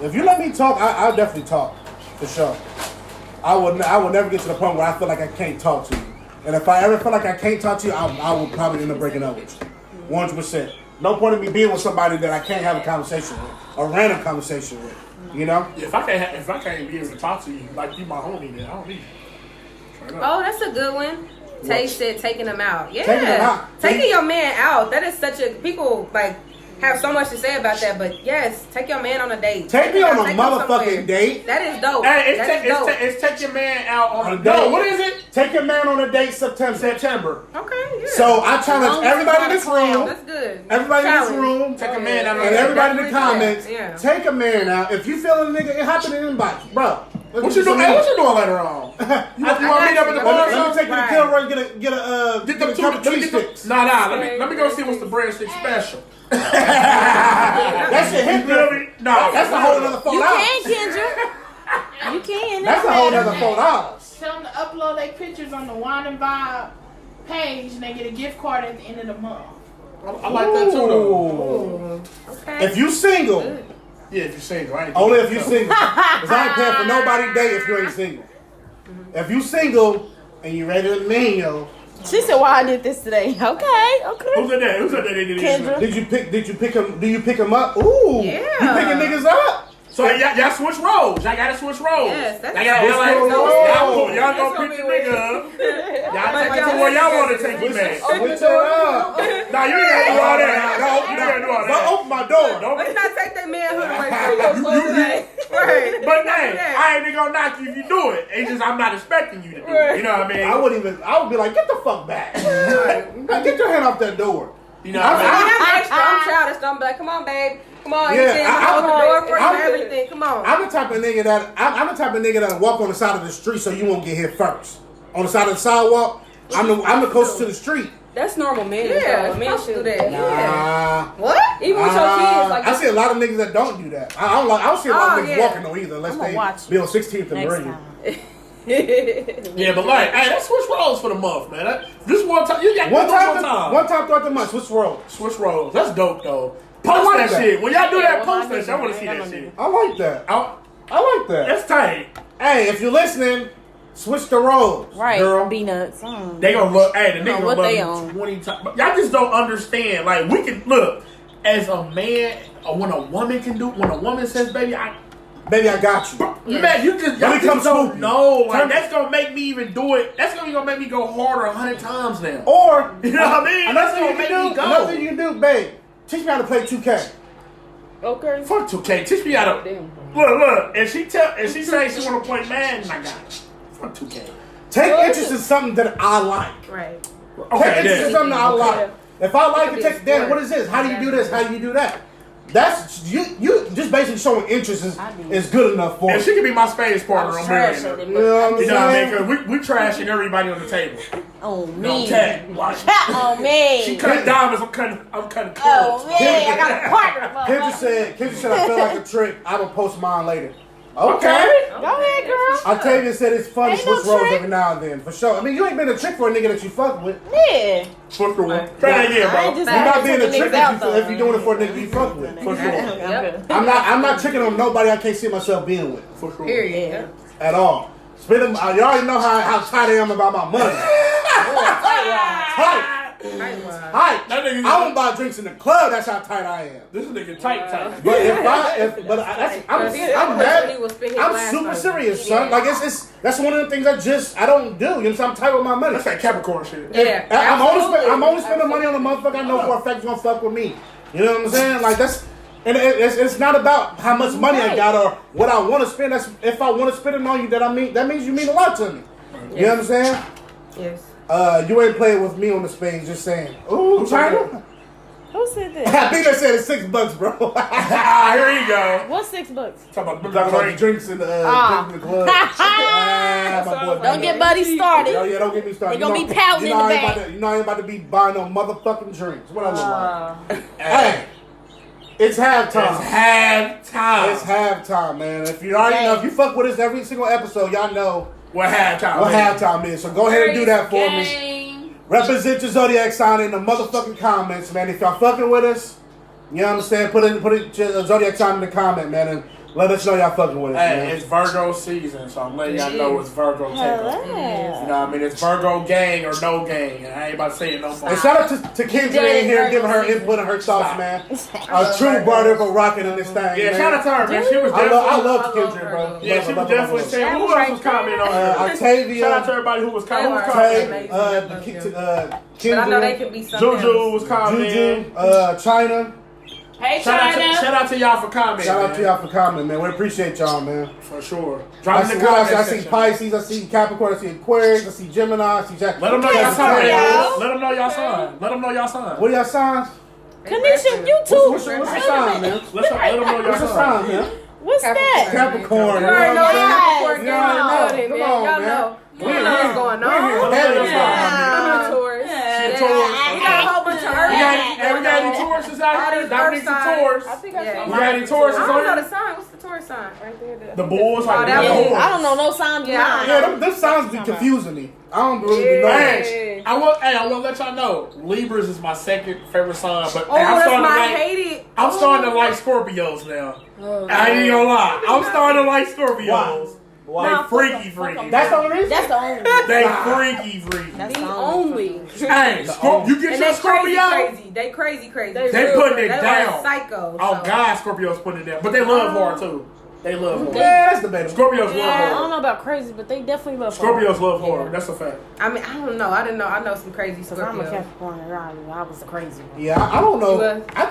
if you let me talk, I'll definitely talk for sure. I will never get to the point where I feel like I can't talk to you. And if I ever feel like I can't talk to you, I will probably end up breaking up with you. 100%. No point in me being with somebody that I can't have a conversation with, a random conversation with. You know? If I can't be able to talk to you like you my homie, then I don't need you. Oh, that's a good one. Tay said taking them out. Yeah. Taking them out. Taking your man out. That is such a... People, like, have so much to say about that. But, yes, take your man on a date. Take me on a Take him motherfucking somewhere. date. That is dope. Hey, That is dope. it's take your man out on a date. No, what is it? Take your man on a date September. Okay, yeah. So I challenge everybody in this room. That's good. Everybody in this Challenge. room. Take a man out on And a everybody in the Definitely comments, do that, take a man out. If you feeling a nigga, hop in the inbox, bro. What you doing? Hey, what you doing later on? You want to meet up at the bar? Let me take you to Right. Kilroy and get a couple cheese sticks. Nah. Let me go see what's the breadstick special. That shit hit me. No, That's a whole other $4. You can, Kendra. You can. That's a whole other $4. Tell them to upload their pictures on the Wine and Vibe page, and they get a gift card at the end of the month. I like that too, though. Okay. If you single, Yeah, if you're single, I ain't only if you single. Because I ain't paying for nobody date if you ain't single. If you single and you ready to mingle, She said, "Why I did this today?" Okay. Who said that? Who said that they did it? Kendra. did you pick him? Do you pick him up? Ooh, Yeah. You picking niggas up? So y'all switch roles. Y'all gotta switch roles. Yes, that's y'all go pick the nigga up. Y'all take it to where y'all want to take it, man. Switch it up. Nah, you ain't gotta do all that. No, you ain't gotta do all Don't that. open my door. Let's not take that manhood away from you. Right. But hey, I ain't gonna knock you if you do it. It's just I'm not expecting you to do it. You know what I mean? I would be like, get the fuck back. Get your hand off that door. You know what I mean? I'm extra. I'm childish. I'm like, come on, babe. Come on, Yeah, everything. I- Open the door for you, I'm- everything. Come on. I'm the type of nigga that walk on the side of the street so you won't get hit first. On the side of the sidewalk, I'm the closest to the street. That's normal, man. Yeah, man should do that. Nah. What? Even with your kids, like I see a lot of niggas that don't do that. I don't see a lot of Oh, niggas yeah. walking though either, unless I'ma they watch be on 16th and next Meridian. time. Yeah, but like, hey, let's switch roles for the month, man. This one time, you got One one time throughout the month, switch roles. Switch roles. That's dope, though. Post like that that. shit. When y'all do that, well, post that shit. I want to see that shit. I like that. I like that. That's tight. Hey, if you're listening, switch the roles, Right, girl. peanuts. They gonna look. Hey, the nigga what gonna they love on. you 20 times. Y'all just don't understand. Like we can look as a man. When a woman can do. When a woman says, "Baby, Baby, I got you. man, you just y'all Let me come just don't swoop you. know. Like Turn- that's gonna make me even do it. That's gonna make me go harder 100 times now. Or You know what I mean? Another That's thing gonna you make can me do. go. Another thing you can do, babe. Teach me how to play 2K. okay. Fuck 2K. Teach me how to Damn. look. If she says she want to play Madden, I got it. Fuck 2K. Take interest in something that I like. Right. Take interest in then. something that I like. Okay. If I like It it, could be take damn. sport. What is this? How do you do this? How do you do that? That's you just basically showing interest is good enough for And me. she could be my space partner on Trash Marion. at You know what I'm You know what I mean? saying? Because we trashing everybody on the table. On No me. cat. Watch. On me. She cut diamonds. I'm cutting Oh clubs. me. I got a partner. Kendra said, I feel like a trick. I will post mine later. Okay. Go ahead, girl. Octavia said it's fun to Ain't no switch roles trick. every now and then, for sure. I mean, you ain't been a trick for a nigga that you fuck with. Yeah. For sure. Try that again, I bro. ain't just You're not being a taking trick niggas out, if you're doing it for a nigga you fuck with. For sure. Yep. I'm not tricking on nobody I can't see myself being with. For sure. Period. Yeah. At all. Spending, you already know how tight I am about my money. Tight. Tight. That nigga, I don't buy drinks in the club. That's how tight I am. this nigga tight. But I'm super serious, son. Like that's one of the things I don't do. You know what I'm saying? I'm tight with my money. That's that Capricorn shit. Yeah. I'm only spending money on the motherfucker I know for a fact is gonna fuck with me. You know what I'm saying? Like that's. And it's not about how much money I got or what I want to spend. That's if I want to spend it on you, that means you mean a lot to me. You know what I'm saying? Yes. You ain't playing with me on the spades. Just saying. Ooh, China. Who said I that? think they said it's $6, bro. Here you go. What's $6? Talking about Talking about drinks in the club. My boy, Don't get buddy started. Oh yeah, don't get me started. They gonna be pouting in the back. You know I ain't about to be buying no motherfucking drinks. What I look like? Hey. It's halftime. It's halftime, man. If you already know, if you fuck with us every single episode, y'all know what halftime is. So go ahead and do that for me. Represent your zodiac sign in the motherfucking comments, man. If y'all fucking with us, you know what I'm saying? Put your zodiac sign in the comment, man, and let us know y'all fucking with us, Hey, man. it's Virgo season, so I'm letting y'all know it's Virgo takeover. Yeah. You know what I mean? It's Virgo gang or no gang, and I ain't about to say it no more. And shout out to Kendra in here giving her input and her thoughts, man. A true brother for rocking in this thing. Yeah, man. shout out to her, man. She was I definitely. love Kendra, bro. Yeah, she was definitely saying. Who else was commenting on her? Octavia. Shout out to everybody who was commenting. Kendra. But I know they could be something Juju else. was commenting. Juju, China. Hey, Shout China. out to y'all for commenting. Shout out to y'all for commenting, man. We appreciate y'all, man. For sure. I Drop in see, the comments. I see Pisces, I see Capricorn, I see Aquarius, I see Gemini, I see Jack. Let them know y'all sign. y'all. Let them know y'all sign. Let them know y'all sign. What are y'all signs? Kanisha, you too. What's your sign, man? Let them know y'all What's your sign. sign, man? What's that? Capricorn. You already know Yes. Capricorn. You already know. Come on, Y'all man. know. You We're know what's here. going We're on. here. Let them know y'all Yeah. sign. Taurus. Yeah. Taurus. We got a whole bunch of earth. We got any Tauruses out here? Dominique's a Taurus. I think I Yeah. saw We got any I Tauruses don't know on the here? sign. What's the Taurus sign? right there. The Bulls, like Oh, the that Yeah, Bulls. I don't know no signs. Yeah. Yeah, them sounds be confusing me. I don't really be knowing. Hey, I want to let y'all know, Libras is my second favorite sign, but Oh, I'm that's starting to my like. hated. I'm starting to like Scorpios now. Oh, I ain't gonna lie. I'm starting to like Scorpios. Why? They Nah, freaky, fuck 'em. freaky. That's the only reason? That's the only. They freaky, freaky. That's The the only. Hey, you get And your they crazy, Scorpio? crazy. They crazy. They putting it They down. like psycho. Oh so. God, Scorpios putting it down, but they love hard too. They love hard. Yeah, that's debatable. Scorpios I love don't hard. know about crazy, but they definitely love. Scorpios love hard. That's a fact. I mean, I don't know. I didn't know. I know some crazy Because I'm a Scorpios. Capricorn, and I was a crazy one. Yeah, I don't know. You I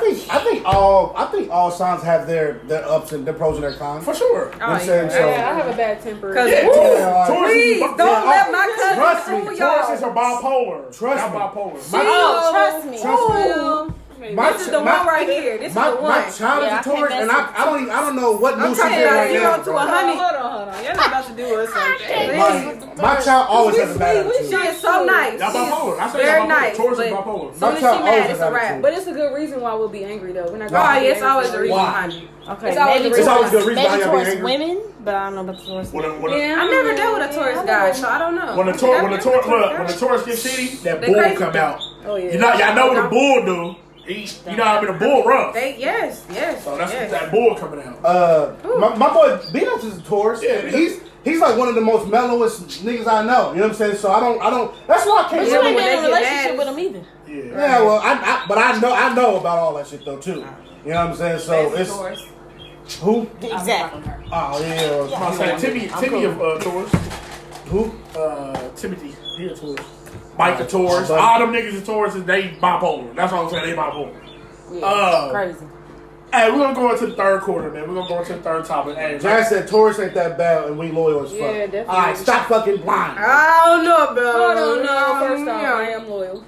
think all signs have their ups and their pros and their cons. For sure. You know what I'm saying? So, Yeah, I have a bad temper. Cause Yeah, Yeah, Taurus please is- don't let my Trust cousin me, fool y'all. Tauruses are bipolar. Trust Not me. bipolar. Oh, trust me. Trust me. This is the one right here. This is the My one. child is Yeah, a I can't Taurus, mess and with I don't know what I'm mood she's talking in about right 0 now. to bro. 100. Hold on. You're not about to do us like that. My child always has a bad She attitude. is so nice. Y'all bipolar. I say Very y'all bipolar. nice, Taurus is but- bipolar. Soon as she My child mad, always it's has a an wrap. attitude. But it's a good reason why we'll be angry though. We're not Oh, gonna be yeah, it's angry always for a reason Why? behind it. Okay, It's always maybe a reason. It's always a reason maybe why y'all be towards angry. women, but I don't know about towards When men. a Yeah. I've never dealt with a Taurus guy, so I don't know. when a Taurus gets shitty, that They bull crazy. come out. Oh yeah. You know, y'all know what a bull do. You know, I mean, a bull rough. Yes. So that's yes. that bull coming out. My boy Beanos is a Taurus. Yeah, he's like one of the most mellowest niggas I know. You know what I'm saying? So I don't. That's why I But can't. you Yeah, ain't when been in a they get relationship mad, with them either. Yeah. Yeah, well, but I know about all that shit though too. You know what I'm saying? So it's Taurus. who? Exactly. Oh yeah. I'm saying Timmy of Taurus. Who? Timothy. He a Taurus. Mike a Taurus. All them niggas is Tauruses. They bipolar. That's what I'm saying. They bipolar. Crazy. Hey, we're gonna go into the third quarter, man. We're gonna go into the third topic. Hey, John said Taurus ain't that bad and we loyal as fuck. Yeah, definitely. All right, stop fucking lying. I don't know about No. First off, I am loyal.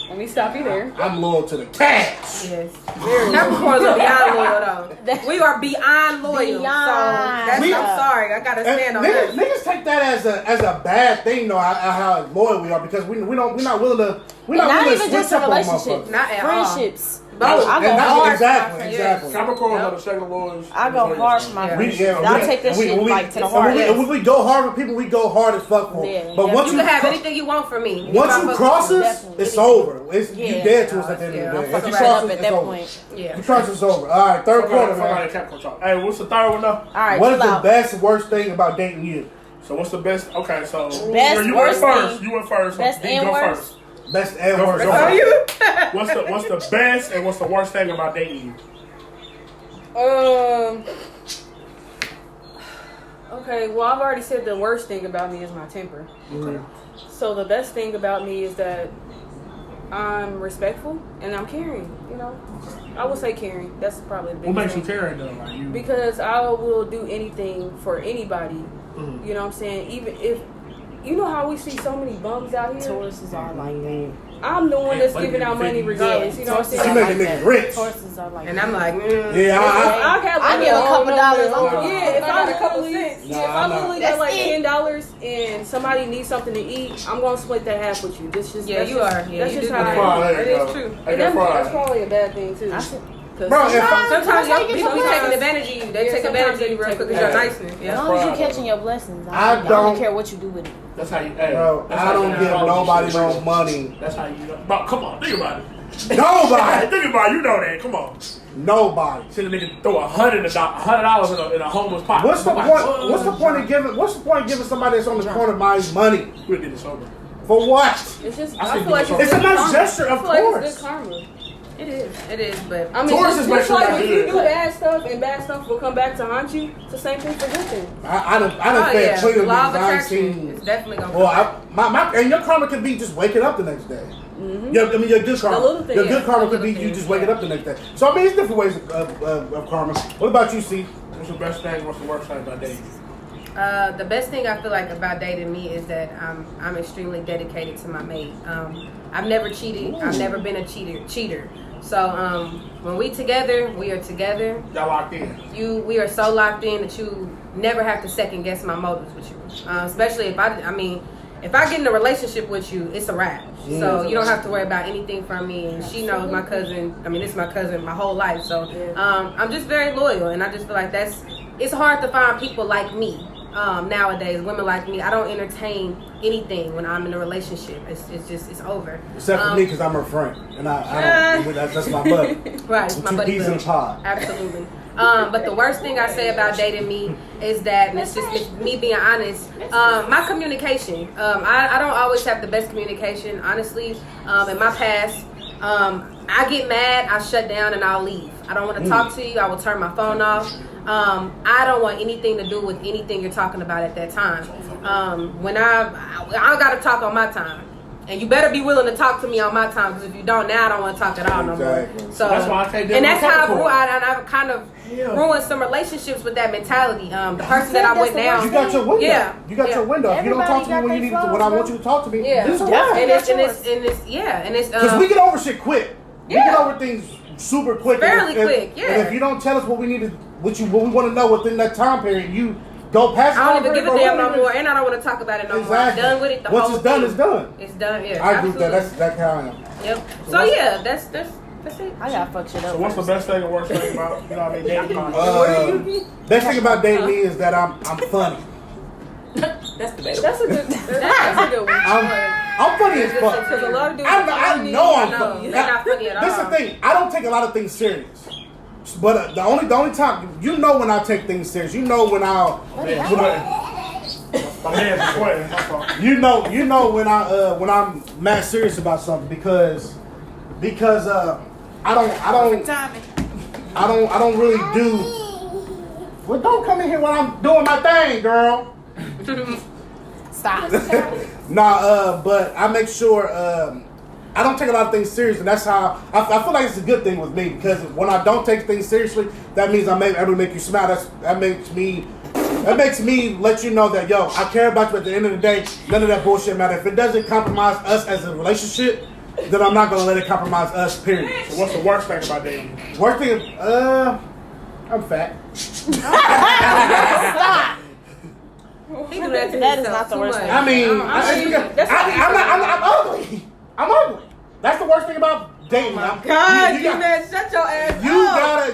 Let me stop you there. I'm loyal to the cash. Yes. Capricorns are beyond loyal though. We are beyond loyal. Beyond. So that's, We- I'm sorry. I gotta stand on Niggas, that. niggas take that as a bad thing though. How loyal we are because we're not willing to And not switch even just a up on relationship, motherfuckers. Not at all. friendships. both. I go And hard. exactly. Capricorns are the second lowest. I go hard for my Yeah. friends. I'll take that shit like to the heart. When we go hard with people, we go hard as fuck for. Yeah, But once You can have anything you want from me. once you cross us, Definitely. it's over. It's you Yeah. dead to us at the end Yeah, of the I'm day. If Fucking you right cross up us, at it's that over. point. Yeah. If you cross us, it's over. All right, third quarter, man. Capricorn talk. Hey, what's the third one though? All right, What is chill the out. best, worst thing about dating you? So what's the best? Okay, so Best, you went worst first. thing. You went first. So Best you and go worst? first. Best and Go worst. first. Are you? What's the best and what's the worst thing about dating you? Okay, well, I've already said the worst thing about me is my temper. Okay. So the best thing about me is that I'm respectful and I'm caring. You know, I would say caring. That's probably the What biggest makes you thing. caring though? Like you. Because I will do anything for anybody. Mhm. You know what I'm saying? Even if you know how we see so many bums out here. Tauruses are like that. I'm the one that's Yeah, giving out money yeah, regardless. You know what I'm She saying? making niggas rich. Horses are like And that. I'm like, Yeah, I give a couple dollars. Yeah, if I got a couple literally, cents. if I literally got That's like it. $10 and somebody needs something to eat, I'm gonna split that half with you. This just yeah, that's you just, are. Yeah, that's you just do how that. I Fry, am. there It you is go. true. I And get that's fried. probably a bad thing too. I should- 'Cause Bro, if I- Sometimes y'all be Sometimes- taking advantage of you. They Yeah, take advantage of you real sometimes quick they because you're take niceness. As Yeah. long as you Right. catching your blessings, I I don't- don't care what you do with it. That's how you. Hey, Bro, that's I how don't you give know nobody shit no real. money. That's how you know. But come on, think about it. Nobody. Think about it. You know that. Come on. Nobody. See the nigga throw $100 in a homeless pocket. What's the Somebody- point? What's the point of giving? What's the point of giving somebody that's on the corner my money We did it sober. for what? It's just I I think feel like it's a good nice karma. gesture, of I feel like course. it's good karma. It is. It is. But I mean, Taurus just, is just making like that if you good. do bad stuff and bad stuff will come back to haunt you, it's the same thing for good things. I done oh fed yeah, Cleveland law of niggas I ain't attraction seen. is definitely gonna. Well, my and your karma could be just waking up the next day. Yeah, I mean your good karma. The little thing, Your good yeah. karma The could be little you thing, just waking yeah. up the next day. So I mean, it's different ways of karma. What about you, C? What's the best thing? What's the worst thing about dating? The best thing I feel like about dating me is that I'm extremely dedicated to my mate. I've never cheated. I've never been a cheater. So when we together, we are together. Y'all locked in. We are so locked in that you never have to second guess my motives with you. Especially if if I get in a relationship with you, it's a wrap. So you don't have to worry about anything from me. And she knows my cousin. I mean, this is my cousin my whole life. So I'm just very loyal, and I just feel like it's hard to find people like me. Nowadays, women like me, I don't entertain anything when I'm in a relationship. It's over. Except for me, because I'm her friend, and I don't. That's my buddy. Right, it's my Two buddy. peas in a pod. Absolutely. But the worst thing I say about dating me is that, and it's me being honest, my communication. I don't always have the best communication, honestly. In my past, I get mad, I shut down, and I'll leave. I don't want to talk to you. I will turn my phone off. I don't want anything to do with anything you're talking about at that time. When I got to talk on my time. And you better be willing to talk to me on my time, because if you don't, now I don't want to talk at all no more. Exactly. So That's why I can't date and my that's how Capricorn. I've kind of ruined some relationships with that mentality. The person that I'm with now, You got your window. Yeah. You got your window. If you don't talk to me Everybody when you need got to, their when I want flaws, you to talk to me, yeah, this is and why. it's Because we get over shit quick. We Yeah. get over things super quick. Fairly and quick, yeah. And if you don't tell us what we need to, what we want to know within that time period, you go past. I don't the even give a time period, damn bro. no more, and I don't want to talk about it no more. I'm Exactly. done with it. The Once whole it's done, thing. it's done. It's done. Yeah, I agree with that. absolutely. That's how I am. Yep. So yeah, that's it. I gotta fuck shit up. So what's the best thing and worst thing about you know what I mean dating? Best thing about dating me is that I'm funny. That's the best. That's a good. That's a good one. I'm funny as fuck. Because a lot of dudes. I know I'm No, funny. you're not funny at all. This is the thing. I don't take a lot of things serious. But the only time you know when I take things serious, you know when My man's sweating. That's all. you know when I'm mad serious about something because I don't really do. Well, don't come in here when I'm doing my thing, girl. Stop. But I make sure I don't take a lot of things serious, and that's how I feel like it's a good thing with me because when I don't take things seriously, that means I'm able to make you smile. That makes me let you know that yo, I care about you. At the end of the day, none of that bullshit matter. If it doesn't compromise us as a relationship, then I'm not gonna let it compromise us. Period. So what's the worst thing about dating? Worst thing, I'm fat. Stop. He do that to That is himself not the too worst much. thing. I mean, I'm ugly. I'm ugly. I'm ugly. That's the worst thing about dating. God, you man, shut your ass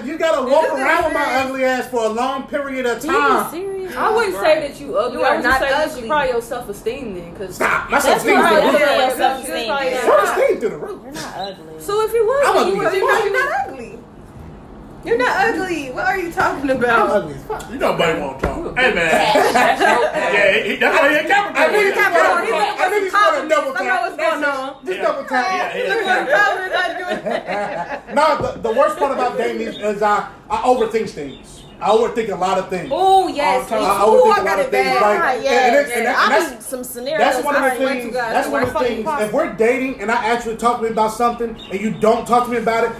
You gotta walk around with my ugly ass for a long period of time. serious? I wouldn't say that you ugly. You I are would not just say ugly. that you probably your self-esteem then. Cause Stop. My That's self-esteem right. through the Yeah, roof. self-esteem. Self-esteem through the roof. You're not ugly. so if you was, I'm then ugly you as would. fuck. You're not ugly. You're not ugly. What are you talking I'm about? ugly as fuck. You know, buddy won't talk. Hey, man. That's why he a Capricorn. I think he's Capricorn. I think he's gonna double I know tap. what's going on. Just double tap. Yeah. No, the worst part about dating is I overthink things. I overthink a lot of things. Oh yes. I overthink I a got lot of it things. bad. Like, Yeah, and I that's need some scenarios. that's one of the I swear to things. God, That's one of the fucking things. possible. If we're dating and I actually talk to me about something and you don't talk to me about it,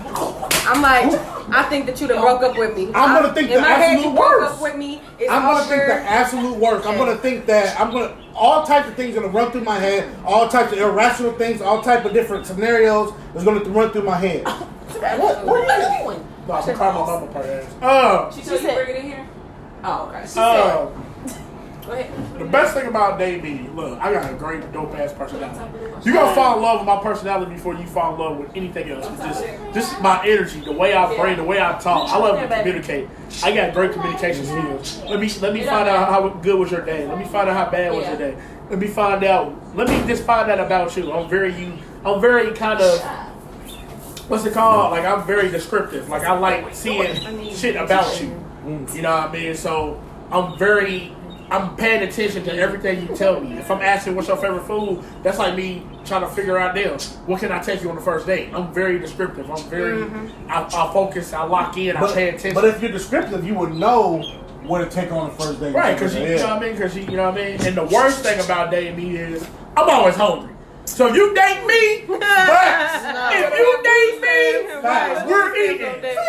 I'm like, I think that you done broke up with me. I'm gonna think in the my head absolute you broke worst. up with me. It's I'm gonna think the over. absolute worst. I'm gonna think that all types of things gonna run through my head. All types of irrational things. All type of different scenarios is gonna run through my head. What are you doing? No, I'm calling my mama part ass. She told you to bring it in here? Oh, okay. Go ahead. The best thing about dating, look, I got a great dope ass personality. You gonna fall in love with my personality before you fall in love with anything else. It's just my energy, the way I bring, the way I talk. I love to communicate. I got great communication skills. Let me find out how good was your day. Let me find out how bad was your day. Let me just find out about you. I'm very kind of, what's it called? Like, I'm very descriptive. Like, I like seeing shit about you. You know what I mean? So I'm paying attention to everything you tell me. If I'm asking what's your favorite food, that's like me trying to figure out, damn, what can I take you on the first date? I'm very descriptive. I'm very, I focus, I lock in, I pay attention. But if you're descriptive, you would know what to take on the first date. Right, because you know what I mean? You know what I mean? And the worst thing about dating me is I'm always hungry. So if you date me, we're eating.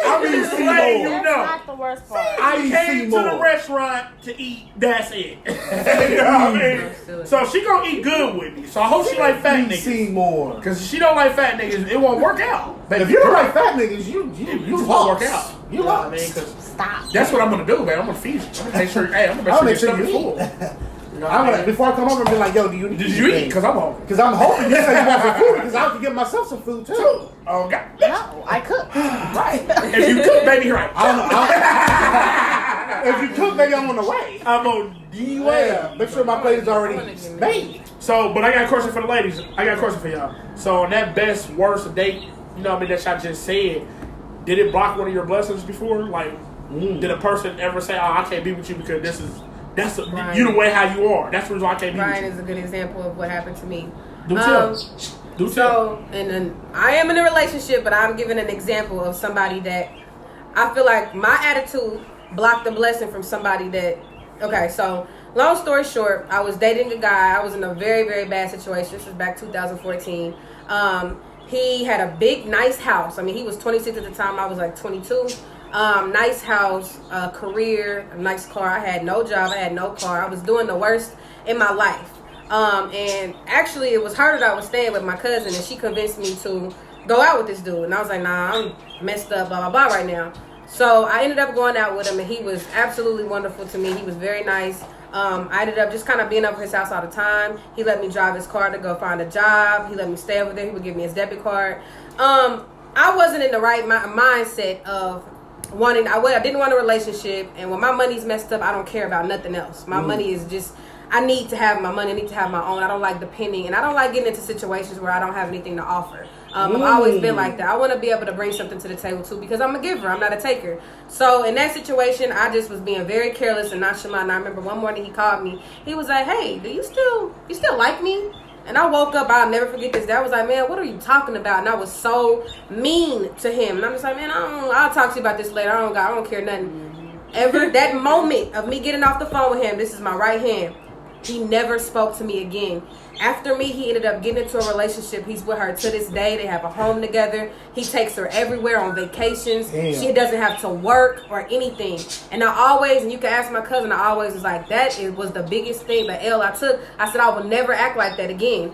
I mean, That's you know. Not the worst part. I came to the restaurant to eat. That's it. You know what I mean? So she gonna eat good with me. So I hope she like fat niggas. Seymour. Because if she don't like fat niggas, it won't work out. If you don't like fat niggas, you just won't work out. You know what I lost. mean? 'Cause Stop. that's what I'm gonna do, man. I'm gonna feed you. I'm gonna make sure. Hey, I'm gonna I'll make make sure sure your you stomach's eat. full. You know what I'm I gonna, mean? before I come over and be like, yo, Did you eat? Because I'm hungry. Because I'm hoping you say you want some food because I can get myself some food too. Oh, God. No, I cook. Right. If you cook, baby, you're right. I don't know. If you cook, maybe I'm on the way. I'm on the way. Yeah, make sure my plate is already made. So, but I got a question for the ladies. I got a question for y'all. So, on that best, worst date, you know what I mean, that y'all just said, did it block one of your blessings before? Like, did a person ever say, oh, I can't be with you because you the way how you are. That's the reason why I can't be Ryan with is a good example of what happened to me. you. Do tell. Do tell. So, and then I am in a relationship, but I'm giving an example of somebody that I feel like my attitude blocked the blessing from somebody that. Okay, so long story short, I was dating a guy. I was in a very, very bad situation. This was back 2014. He had a big, nice house. I mean, he was 26 at the time. I was like 22. Nice house, career, a nice car. I had no job. I had no car. I was doing the worst in my life. And actually, it was her that I was staying with, my cousin, and she convinced me to go out with this dude. And I was like, nah, I'm messed up, blah, blah, blah right now. So I ended up going out with him, and he was absolutely wonderful to me. He was very nice. I ended up just kind of being over his house all the time. He let me drive his car to go find a job. He let me stay over there. He would give me his debit card. I wasn't in the right mindset of wanting. I didn't want a relationship, and when my money's messed up, I don't care about nothing else. My money is just. I need to have my money. I need to have my own. I don't like depending, and I don't like getting into situations where I don't have anything to offer. I've always been like that. I want to be able to bring something to the table too, because I'm a giver. I'm not a taker. So in that situation, I just was being very careless and nonchalant. And I remember one morning he called me. He was like, "Hey, do you still like me?" And I woke up. I'll never forget this. Dad was like, "Man, what are you talking about?" And I was so mean to him. And I'm just like, "Man, I'll talk to you about this later. I don't care nothing." Ever that moment of me getting off the phone with him, this is my right hand. He never spoke to me again. After me, he ended up getting into a relationship. He's with her to this day. They have a home together. He takes her everywhere on vacations. Damn. She doesn't have to work or anything. And I always, and you can ask my cousin, I always was like, was the biggest thing, the L I took. I said, I will never act like that again.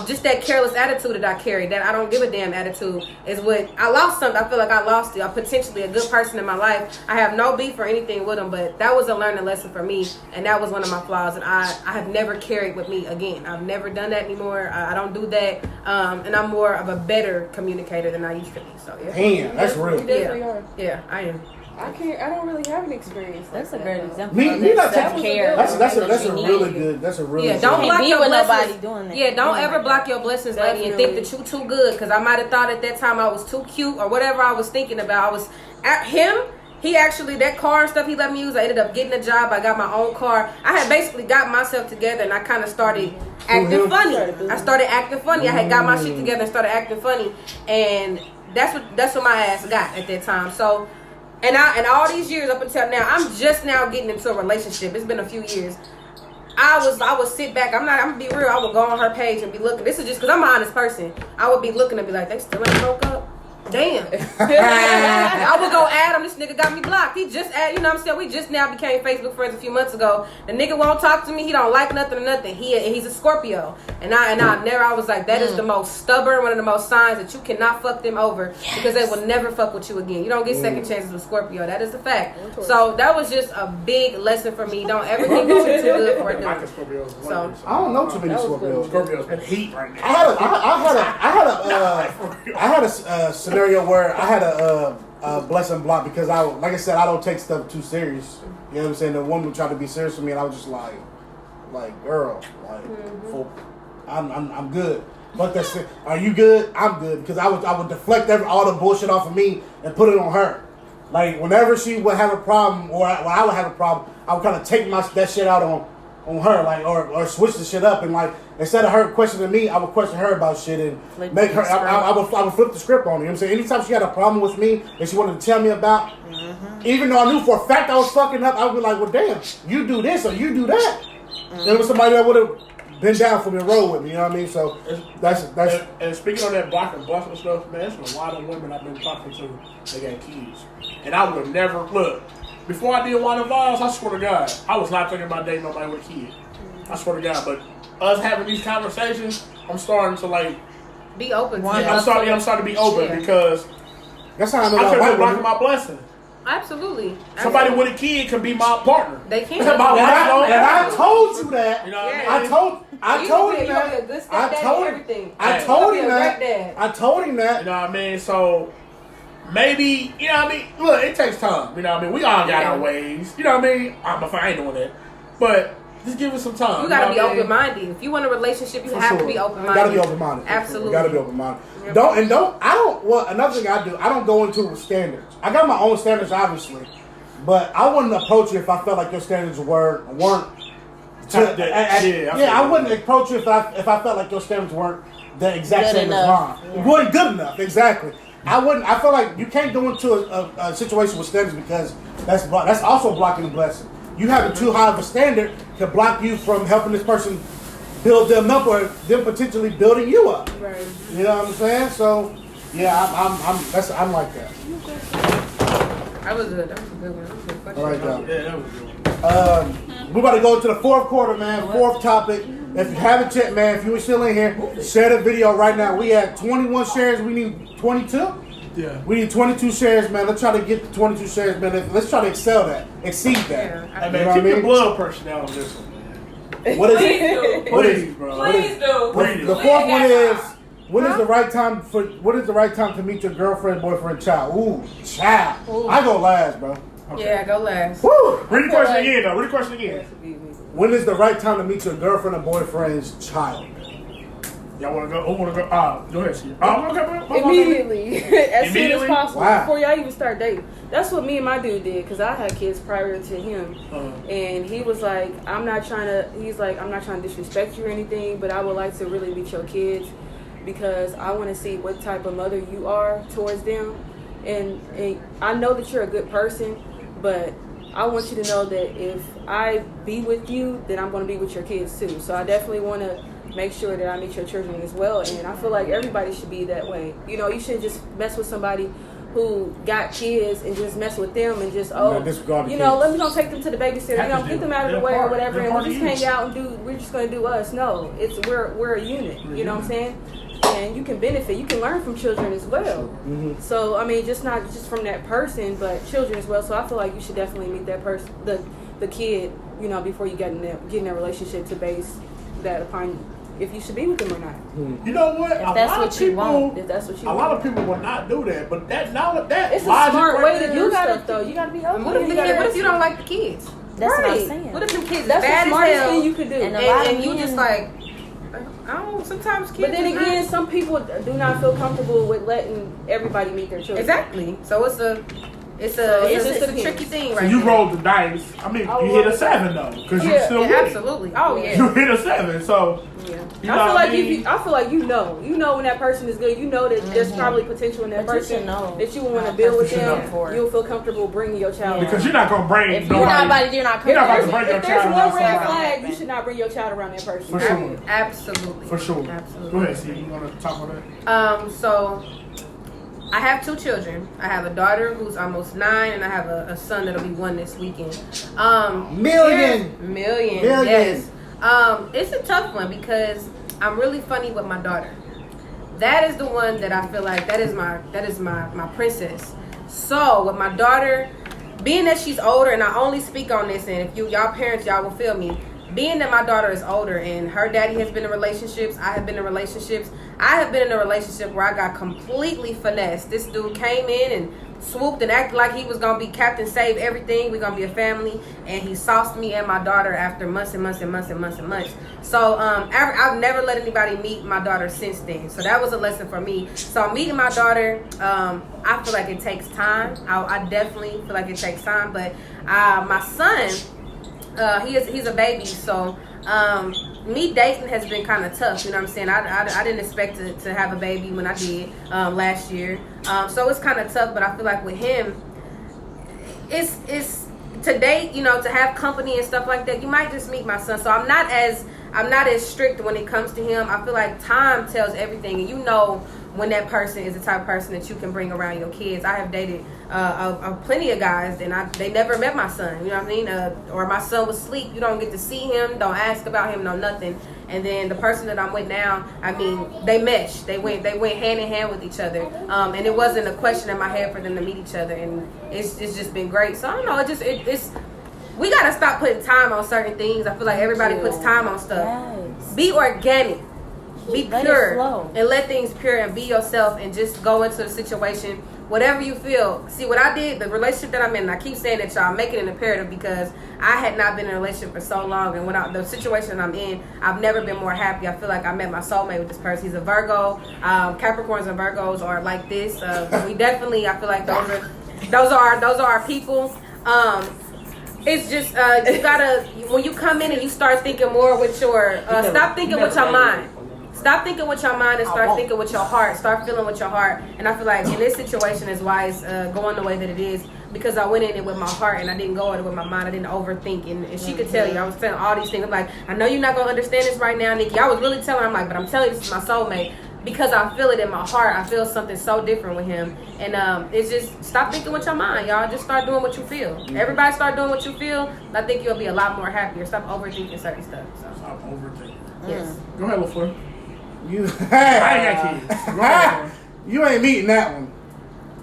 just that careless attitude that I carry, that I don't give a damn attitude, is what I lost. Something. I feel like I lost it. Potentially a good person in my life. I have no beef or anything with him, but that was a learning lesson for me, and that was one of my flaws. And I have never carried with me again. I've never done that anymore. I don't do that, and I'm more of a better communicator than I used to be. So yeah. Damn, that's real. You definitely are. Yeah, I am. I don't really have an experience. That's a like great that, example. Me of not that taking self-care. That's a that you really need. good. That's a really Yeah, good. don't block be your with blessings. nobody doing that. Yeah, don't doing ever that. block your blessings, lady, and think that you too good. Because I might have thought at that time I was too cute or whatever I was thinking about. I was at him. He actually, that car and stuff he let me use, I ended up getting a job. I got my own car. I had basically got myself together, and I kind of started acting funny. I started acting funny. I had got my shit together and started acting funny, and that's what my ass got at that time. So, and all these years up until now, I'm just now getting into a relationship. It's been a few years. I would sit back. I'm gonna be real. I would go on her page and be looking. This is just because I'm an honest person. I would be looking and be like, they still ain't broke up. Damn. I would go add him. This nigga got me blocked. He just add, you know what I'm saying? We just now became Facebook friends a few months ago. The nigga won't talk to me. He don't like nothing or nothing. He's a Scorpio. And I was like, that is the most stubborn, one of the most signs that you cannot fuck them over because they will never fuck with you again. You don't get second chances with Scorpio. That is the fact. So that was just a big lesson for me. Don't ever think that you're too good for it. So I don't know too many Scorpios. Scorpio's in heat right now. I had a scenario where I had a blessing block because like I said, I don't take stuff too serious. You know what I'm saying? The woman tried to be serious with me, and I was just like, girl, I'm good. But that's it. Are you good? I'm good because I would deflect all the bullshit off of me and put it on her. Like whenever she would have a problem or I would have a problem, I would kind of take that shit out on her, like or switch the shit up and like instead of her questioning me, I would question her about shit and make her. I would flip the script on her. You know what I'm saying? Anytime she had a problem with me that she wanted to tell me about, even though I knew for a fact I was fucking up, I would be like, well, damn, you do this or you do that. There was somebody that would have been down for me and roll with me. You know what I mean? So that's. And speaking on that block and busting stuff, man, there's a lot of women I've been talking to. They got kids, and I would have never look. Before I did Wine and Vibes, I swear to God, I was not thinking about dating nobody with a kid. I swear to God, but us having these conversations, I'm starting to like be open. I'm starting to be open because that's how I know I could white be blocking women. my blessing. Absolutely. Somebody with a kid can be my partner. They can. My wife don't. And I told you that. You know what I mean? I told him that. I told him that. You know what I mean? So maybe, you know what I mean? Look, it takes time. You know what I mean? We all got our ways. You know what I mean? I'm I ain't doing that. But just give it some time. You gotta be what I mean? open-minded. If you want a relationship, you have to be open-minded. You gotta be open-minded. Absolutely. You gotta be open-minded. Another thing I do, I don't go into it with standards. I got my own standards, obviously. But I wouldn't approach you if I felt like your standards weren't I wouldn't approach you if I felt like your standards weren't the exact Good same enough. as mine. Weren't good enough, exactly. I wouldn't. I feel like you can't go into a situation with standards because that's also blocking the blessing. You having too high of a standard can block you from helping this person build them up or them potentially building you up. Right. You know what I'm saying? So yeah, I'm like that. That was a good one. That was a good question. I like that. Yeah, that was good. We're about to go to the fourth quarter, man. Fourth topic. If you haven't checked, man, if you were still in here, share the video right now. We had 21 shares. We need 22. Yeah. We need 22 shares, man. Let's try to get the 22 shares, man. Let's try to exceed that. Yeah, Hey, You man, know what keep I your mean? blood pressure down on this one, man. What is Please it? do. What is Please, it? bro. Please do. The fourth one is when is the right time to meet your girlfriend, boyfriend, child? Ooh, child. Ooh. I go last, bro. Yeah, go last. Woo! Read the question again, though. Read the question again. When is the right time to meet your girlfriend or boyfriend's child? Y'all want to go? Who want to go? Go ahead, Steve. Okay. Immediately. As soon Immediately? as possible. Wow. Before y'all even start dating. That's what me and my dude did because I had kids prior to him. And he was like, I'm not trying to disrespect you or anything, but I would like to really meet your kids because I want to see what type of mother you are towards them. And I know that you're a good person, but I want you to know that if I be with you, then I'm going to be with your kids too. So I definitely want to make sure that I meet your children as well. And I feel like everybody should be that way. You know, you shouldn't just mess with somebody who got kids and just mess with them and just disregard the you know, kids. let me go take them to the babysitter, you know, get them out of the way or whatever, and we just hang out and we're just gonna do us. No, we're a unit. You know what I'm saying? And you can benefit, you can learn from children as well. Mm-hmm. So I mean, just not just from that person, but children as well. So I feel like you should definitely meet that person, the kid, you know, before you get in that relationship to base that upon if you should be with them or not. You know what? If that's what you want. If that's what you a want. lot of people will not do that, but that it's a smart way to do stuff, though. You gotta be open. What if you don't like the kids? That's what I'm Right. saying. What if them kids That's bad the as smartest hell? thing you could do. And you just like, I don't. Sometimes kids. But then is again, not- some people do not feel comfortable with letting everybody meet their children. exactly. So it's a just it's a depends. tricky thing, So right? you there. rolled the dice. I mean, I you hit a rolled 7 though, because you Yeah, still Yeah, winning. absolutely. Oh yeah. You hit a 7, so Yeah. You know I what feel I like mean? I feel like you know when that person is good. You know that there's probably potential in that But you person should know. that you want to build with You should them. know. You'll feel comfortable bringing your child. because you're not gonna bring If you're not about it, you're not You're not about to comfortable. bring your If there's child one around red somebody. flag, you should not bring your child around that person. For sure. Absolutely. For sure. Absolutely. Go ahead, Steve. You want to talk about that? So I have 2 children. I have a daughter who's almost 9, and I have a son that'll be 1 this weekend. Million. Million. Million. Yes. It's a tough one because I'm really funny with my daughter. That is the one that I feel like that is my princess. So with my daughter, being that she's older, and I only speak on this, and if y'all parents, y'all will feel me. Being that my daughter is older and her daddy has been in relationships, I have been in relationships. I have been in a relationship where I got completely finessed. This dude came in and swooped and acted like he was gonna be Captain Save everything. We're gonna be a family, and he sauced me and my daughter after months and months and months and months and months. So I've never let anybody meet my daughter since then. So that was a lesson for me. So meeting my daughter, I feel like it takes time. I definitely feel like it takes time. But my son, he's a baby, so me dating has been kind of tough. You know what I'm saying? I didn't expect to have a baby when I did last year, so it's kind of tough. But I feel like with him, it's to date. You know, to have company and stuff like that. You might just meet my son, so I'm not as strict when it comes to him. I feel like time tells everything, and you know when that person is the type of person that you can bring around your kids. I have dated plenty of guys, and they never met my son. You know what I mean? Or my son was asleep. You don't get to see him. Don't ask about him. No nothing. And then the person that I'm with now, I mean, they mesh. They went hand in hand with each other. And it wasn't a question in my head for them to meet each other. And it's just been great. So I don't know. It's we gotta stop putting time on certain things. I feel like everybody puts time on stuff. Yes. Be organic. Be Let it pure flow. and let things pure and be yourself and just go into the situation whatever you feel. See what I did, the relationship that I'm in, and I keep saying that, y'all, make it an imperative because I had not been in a relationship for so long, and when the situation I'm in, I've never been more happy. I feel like I met my soulmate with this person. He's a Virgo. Capricorns and Virgos are like this. We definitely, I feel like those are our people. It's just you gotta, when you come in and you start thinking more with your stop thinking with your mind. Stop thinking with your mind and start thinking with your heart. Start feeling with your heart. And I feel like in this situation is why it's going the way that it is, because I went in it with my heart and I didn't go in it with my mind. I didn't overthink. And she could tell you, I was telling all these things. I'm like, I know you're not going to understand this right now, Nikki. I was really telling her, I'm like, but I'm telling you, this is my soulmate. Because I feel it in my heart. I feel something so different with him. And it's just, stop thinking with your mind, y'all. Just start doing what you feel. Everybody start doing what you feel. I think you'll be a lot more happier. Stop overthinking certain stuff. So. Stop overthinking. Yes. Go ahead, LaFleur. You, I ain't got kids. Go ahead, LaFleur. you ain't meeting that one.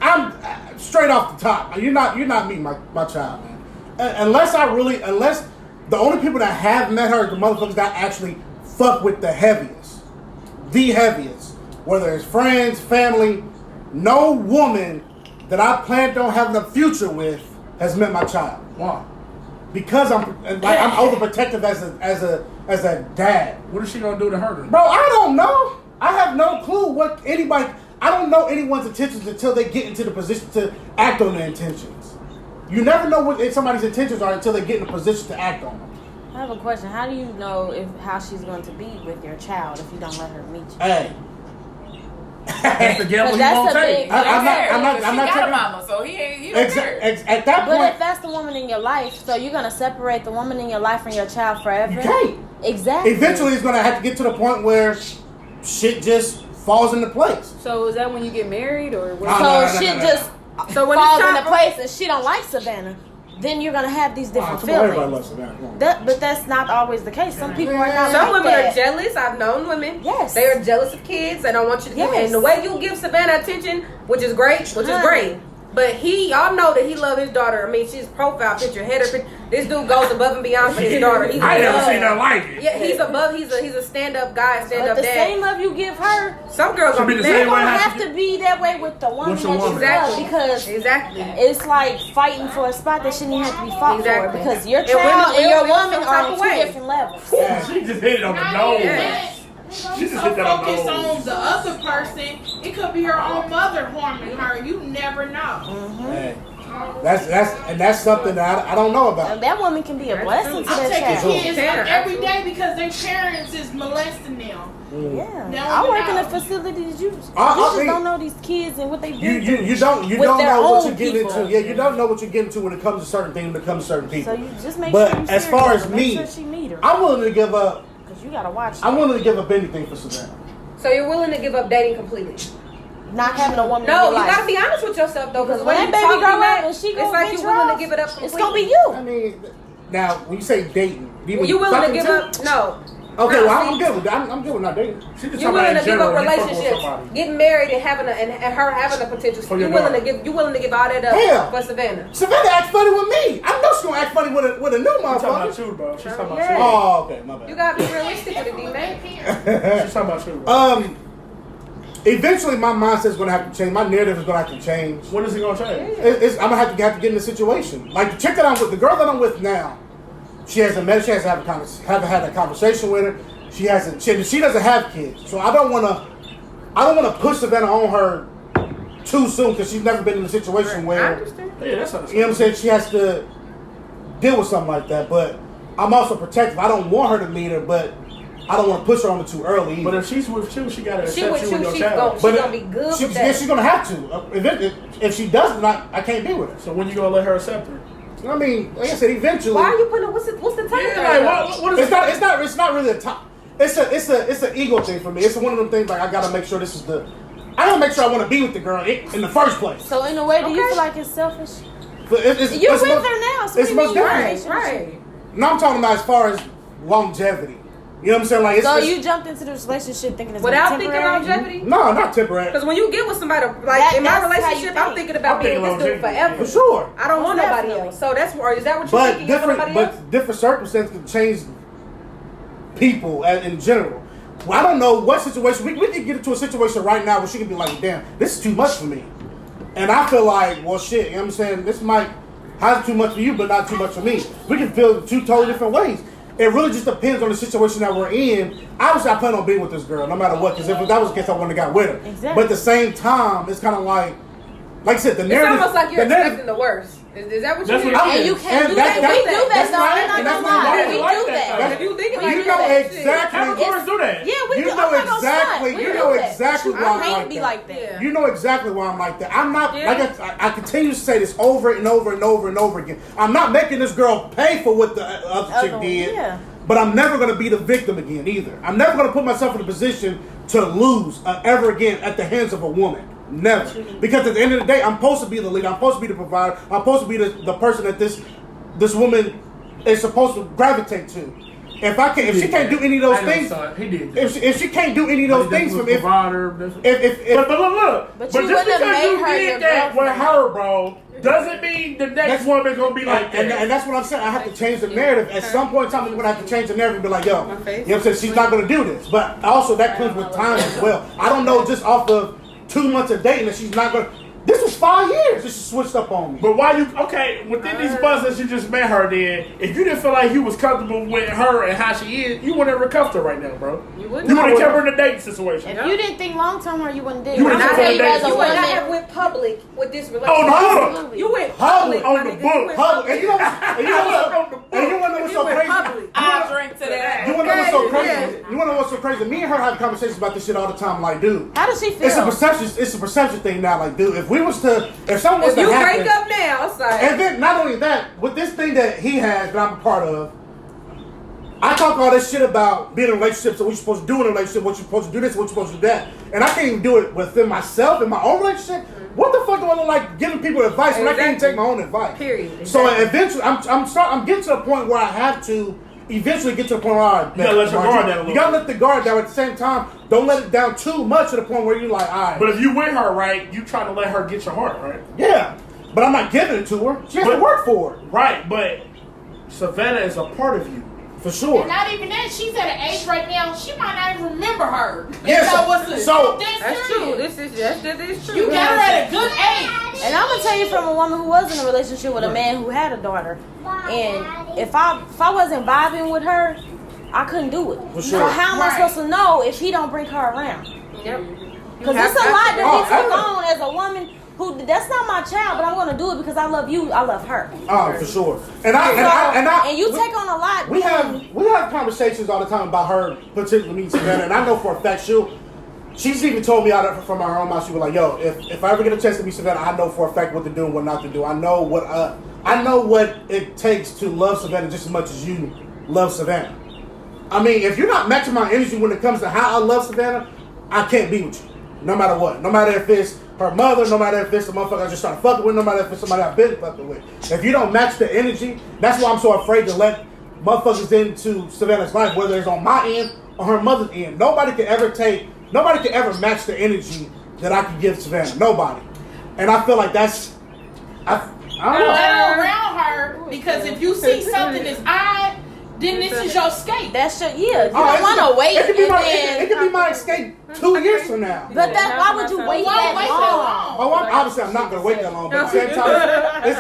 I'm straight off the top. You're not meeting my child, man. Unless the only people that have met her are the motherfuckers that actually fuck with the heaviest. Whether it's friends, family, no woman that I planned on having a future with has met my child. Why? Because I'm overprotective as a dad. What is she gonna do to hurt her? Bro, I don't know. I have no clue what anybody. I don't know anyone's intentions until they get into the position to act on their intentions. You never know what somebody's intentions are until they get in a position to act on them. I have a question. How do you know how she's going to be with your child if you don't let her meet you? Hey. That's the gamble he That's won't the take. big- I'm not She got taking- a mama, so he don't care. At that But point, if that's the woman in your life, so you're going to separate the woman in your life from your child forever? you can't. Exactly. Eventually, it's going to have to get to the point where shit just falls into place. So is that when you get married or what? No, So no, no, shit no, no. just So when falls it's time into place and she don't like Savannah, then you're gonna have these different Everybody feelings. loves Savannah. But that's not always the case. Some people are not Some like women that. are jealous. I've known women. Yes. They are jealous of kids. They don't want you to give. Yes. And the way you give Savannah attention, which is great. But y'all know that he love his daughter. I mean, she's profile picture, header picture. This dude goes above and beyond for his daughter. He's I ain't never above. seen that like it. Yeah, he's above. He's a stand up guy, stand But up the dad. same love you give her, Some girls Should gonna be be the mad. same you way don't it has have to to be that way with the woman What's that your you woman? love Exactly. because Exactly. it's like fighting for a spot that shouldn't even have to be fought Exactly. for because your And women child and will your feel woman some are type on of two way. different levels. She just hit it on the nose. Yeah. She just so hit that on the focused nose. on the other person, it could be her own mother harming her. You never know. Hey, that's something that I don't know about. And that woman can be a blessing to I'm that taking child. kids up every day because their parents is molesting them. Yeah, No, I work in no. a facility. You just mean, don't know these kids and what they do. You don't with know their what own you're getting people. into. Yeah, you don't know what you're getting into when it comes to certain things, when it comes to certain people. So you just make But sure you as serious far with as her. me, Make sure she meet her. I'm willing to give up. Because you gotta watch. I'm willing to give up anything for Savannah. So you're willing to give up dating completely? Not having a woman. No, in you your gotta life. be honest with yourself though, because When when that you baby talk grow that, up and she it's goes like you're willing to give it up completely. It's gonna be you. I mean, now when you say dating, do you mean You willing to fucking give too? up? No. Okay, No, well see, I'm good with that. I'm good with not dating. She just You're talking willing about to in give up general, you fucking with relationships, somebody. getting married and her having a potential. For You your willing to daughter. give? You willing to give all that up Hell. for Savannah? Savannah acts funny with me. I know she's gonna act funny with a new She's talking about motherfucker. you, bro. She's talking about Yeah. you. Oh, okay, my bad. You gotta be realistic with it, D man. She's talking about you, bro. Eventually my mindset's gonna have to change. My narrative is gonna have to change. When is it gonna change? I'm gonna have to get in the situation. Like the chick that I'm with, the girl that I'm with now, she hasn't met. She hasn't haven't had a conversation with her. She hasn't. She doesn't have kids, so I don't wanna push Savannah on her too soon because she's never been in a situation I where understand. Yeah, that's you know what I'm saying. She has to deal with something like that. But I'm also protective. I don't want her to meet her, but I don't want to push her on it too early either. But if she's with you, she gotta She accept with you you, and your she's child. gonna be good with that. Yeah, she's gonna have to. If she doesn't, I can't be with her. So when you gonna let her accept her? I mean, like I said, eventually. Why are you putting? What's the time? Yeah, like what is It's not really a top. It's an ego thing for me. It's one of them things like I gotta make sure this is the. I gotta make sure I want to be with the girl in the first place. So in a way, do you Okay. feel like it's selfish? But You're with her now, so it's what most do you mean definitely. Right. No, I'm talking about as far as longevity. You know what I'm saying? Like, So you jumped into this relationship thinking it's Without gonna be thinking temporary? longevity. no, not temporary. Because when you get with somebody, like That- in my that's how you relationship, I'm think. thinking about I'm being thinking with this dude longevity, forever. For sure. I don't want Most nobody definitely. else. So that's is that what you're But thinking? You want nobody else? different circumstances can change people in general. Well, I don't know what situation. We could get into a situation right now where she could be like, damn, this is too much for me. And I feel like, well, shit, you know what I'm saying? This might have too much for you, but not too much for me. We can feel two totally different ways. It really just depends on the situation that we're in. Obviously, I plan on being with this girl no matter what, because if that was the case, I wouldn't have got with her. Exactly. But at the same time, it's kind of like I said, the It's narrative. almost like you're the narrative- expecting the worst. Is that what That's you're what And you can't do that. We do that, that's though. right, I'm not and that's gonna lie. right. We Like do that, that. though. If you think We like do that, that. shit. exactly. Capricorns do that. Yeah, we You do. know I'm not gonna exactly. front. We You do know that. exactly But why you I'm can't like be that. like that. Yeah. You know exactly why I'm like that. I'm not Yeah. like I continue to say this over and over and over and over again. I'm not making this girl pay for what the other chick one, did. yeah. But I'm never going to be the victim again either. I'm never going to put myself in a position to lose ever again at the hands of a woman. Never. Because at the end of the day, I'm supposed to be the leader. I'm supposed to be the provider. I'm supposed to be the person that this woman is supposed to gravitate to. If she can't do any of those things, He did. That. if she can't do any of those things for me, provider. if But look. But But you just wouldn't have because made you her your did that with girlfriend. her, bro, doesn't mean the next woman gonna be like that. and that's what I'm saying. I have to change the narrative. At some point in time, I'm going to have to change the narrative and be like, yo, you know what I'm saying? She's not going to do this. But also, that comes with time as well. I don't know just off of 2 months of dating that she's not going to. This was 5 years that she switched up on me. But why you within these months that you just met her? Then if you didn't feel like you was comfortable with her and how she is, you wouldn't have cuffed her right now, bro. You wouldn't. You would have kept her in the dating situation. If you didn't think long term, or you wouldn't do it. You I'm wouldn't telling have you done as that. a You would not woman. have went public with this Oh relationship. no! Absolutely. You went Public, public on my the nigga. book, You went Public. And you know what's You so went crazy? public. I'll drink to that. You want to know what's so Okay, crazy? You want to know what's so crazy? Me and her have conversations about this shit all the time. Like, dude, How does she feel? it's a perception thing now. Like, dude, if someone was If to you happen, break up now, it's like and then not only that, with this thing that he has that I'm a part of, I talk all this shit about being in relationships and what you're supposed to do in a relationship, what you're supposed to do this, what you're supposed to do that, and I can't even do it within myself in my own relationship. what the fuck do I look like giving people advice when I can't even take my own advice? Period. So eventually, I'm getting to the point where I have to eventually get to the point where all right, You gotta let your guard down a little you gotta let the guard down. At the same time, don't let it down too much to the point where you're like, all right. But if you with her, right, you trying to let her get your heart, right? Yeah, but I'm not giving it to her. She has to work for it. Right, but Savannah is a part of you. For sure. And not even that, she's at an age right now, she might not even remember her. Yeah, so That's true. This is true. You got her at a good age. And I'm gonna tell you from a woman who was in a relationship with a man who had a daughter, and if I wasn't vibing with her, I couldn't do it. For So sure. how am I supposed to know if he don't bring her around? Yep. Because it's a lot that we take on as a woman. Who that's not my child, but I'm gonna do it because I love you. I love her. Oh, for sure. And you take on a lot. We have conversations all the time about her, particularly me, Savannah, and I know for a fact she's even told me out of from her own mouth. She was like, "Yo, if I ever get a chance to meet Savannah, I know for a fact what to do and what not to do. I know what it takes to love Savannah just as much as you love Savannah. I mean, if you're not matching my energy when it comes to how I love Savannah, I can't be with you, no matter what. No matter if it's her mother, no matter if it's the motherfucker I just started fucking with, no matter if it's somebody I've been fucking with. If you don't match the energy, that's why I'm so afraid to let motherfuckers into Savannah's life, whether it's on my end or her mother's end. Nobody can ever match the energy that I can give Savannah. Nobody. And I feel like that's, I don't know. Let her around her, because if you see something that's odd, then this is your escape. That's your You don't want to wait. It could be my escape 2 years from now. But why would you wait that long? Oh, obviously I'm not going to wait that long. But at the same time,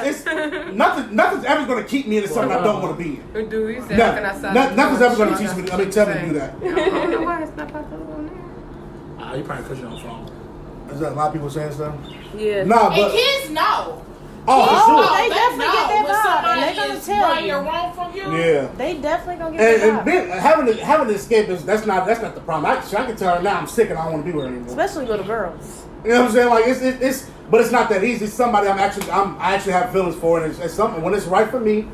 it's nothing's ever going to keep me into something I don't want to be in. Nothing's ever going to teach me. Tell me to do that. I don't know why it's not popping up on there. You probably because you're on the phone. Is that a lot of people saying stuff? Yeah. Nah, but And kids know. oh, for sure. They definitely get that vibe, and they gonna tell right you. or wrong from you. Yeah. They definitely gonna get that And vibe. then having to escape that's not the problem. I can tell her now I'm sick and I don't want to be with her anymore. Especially little girls. You know what I'm saying? Like it's but it's not that easy. It's somebody I actually have feelings for, and it's something when it's right for me,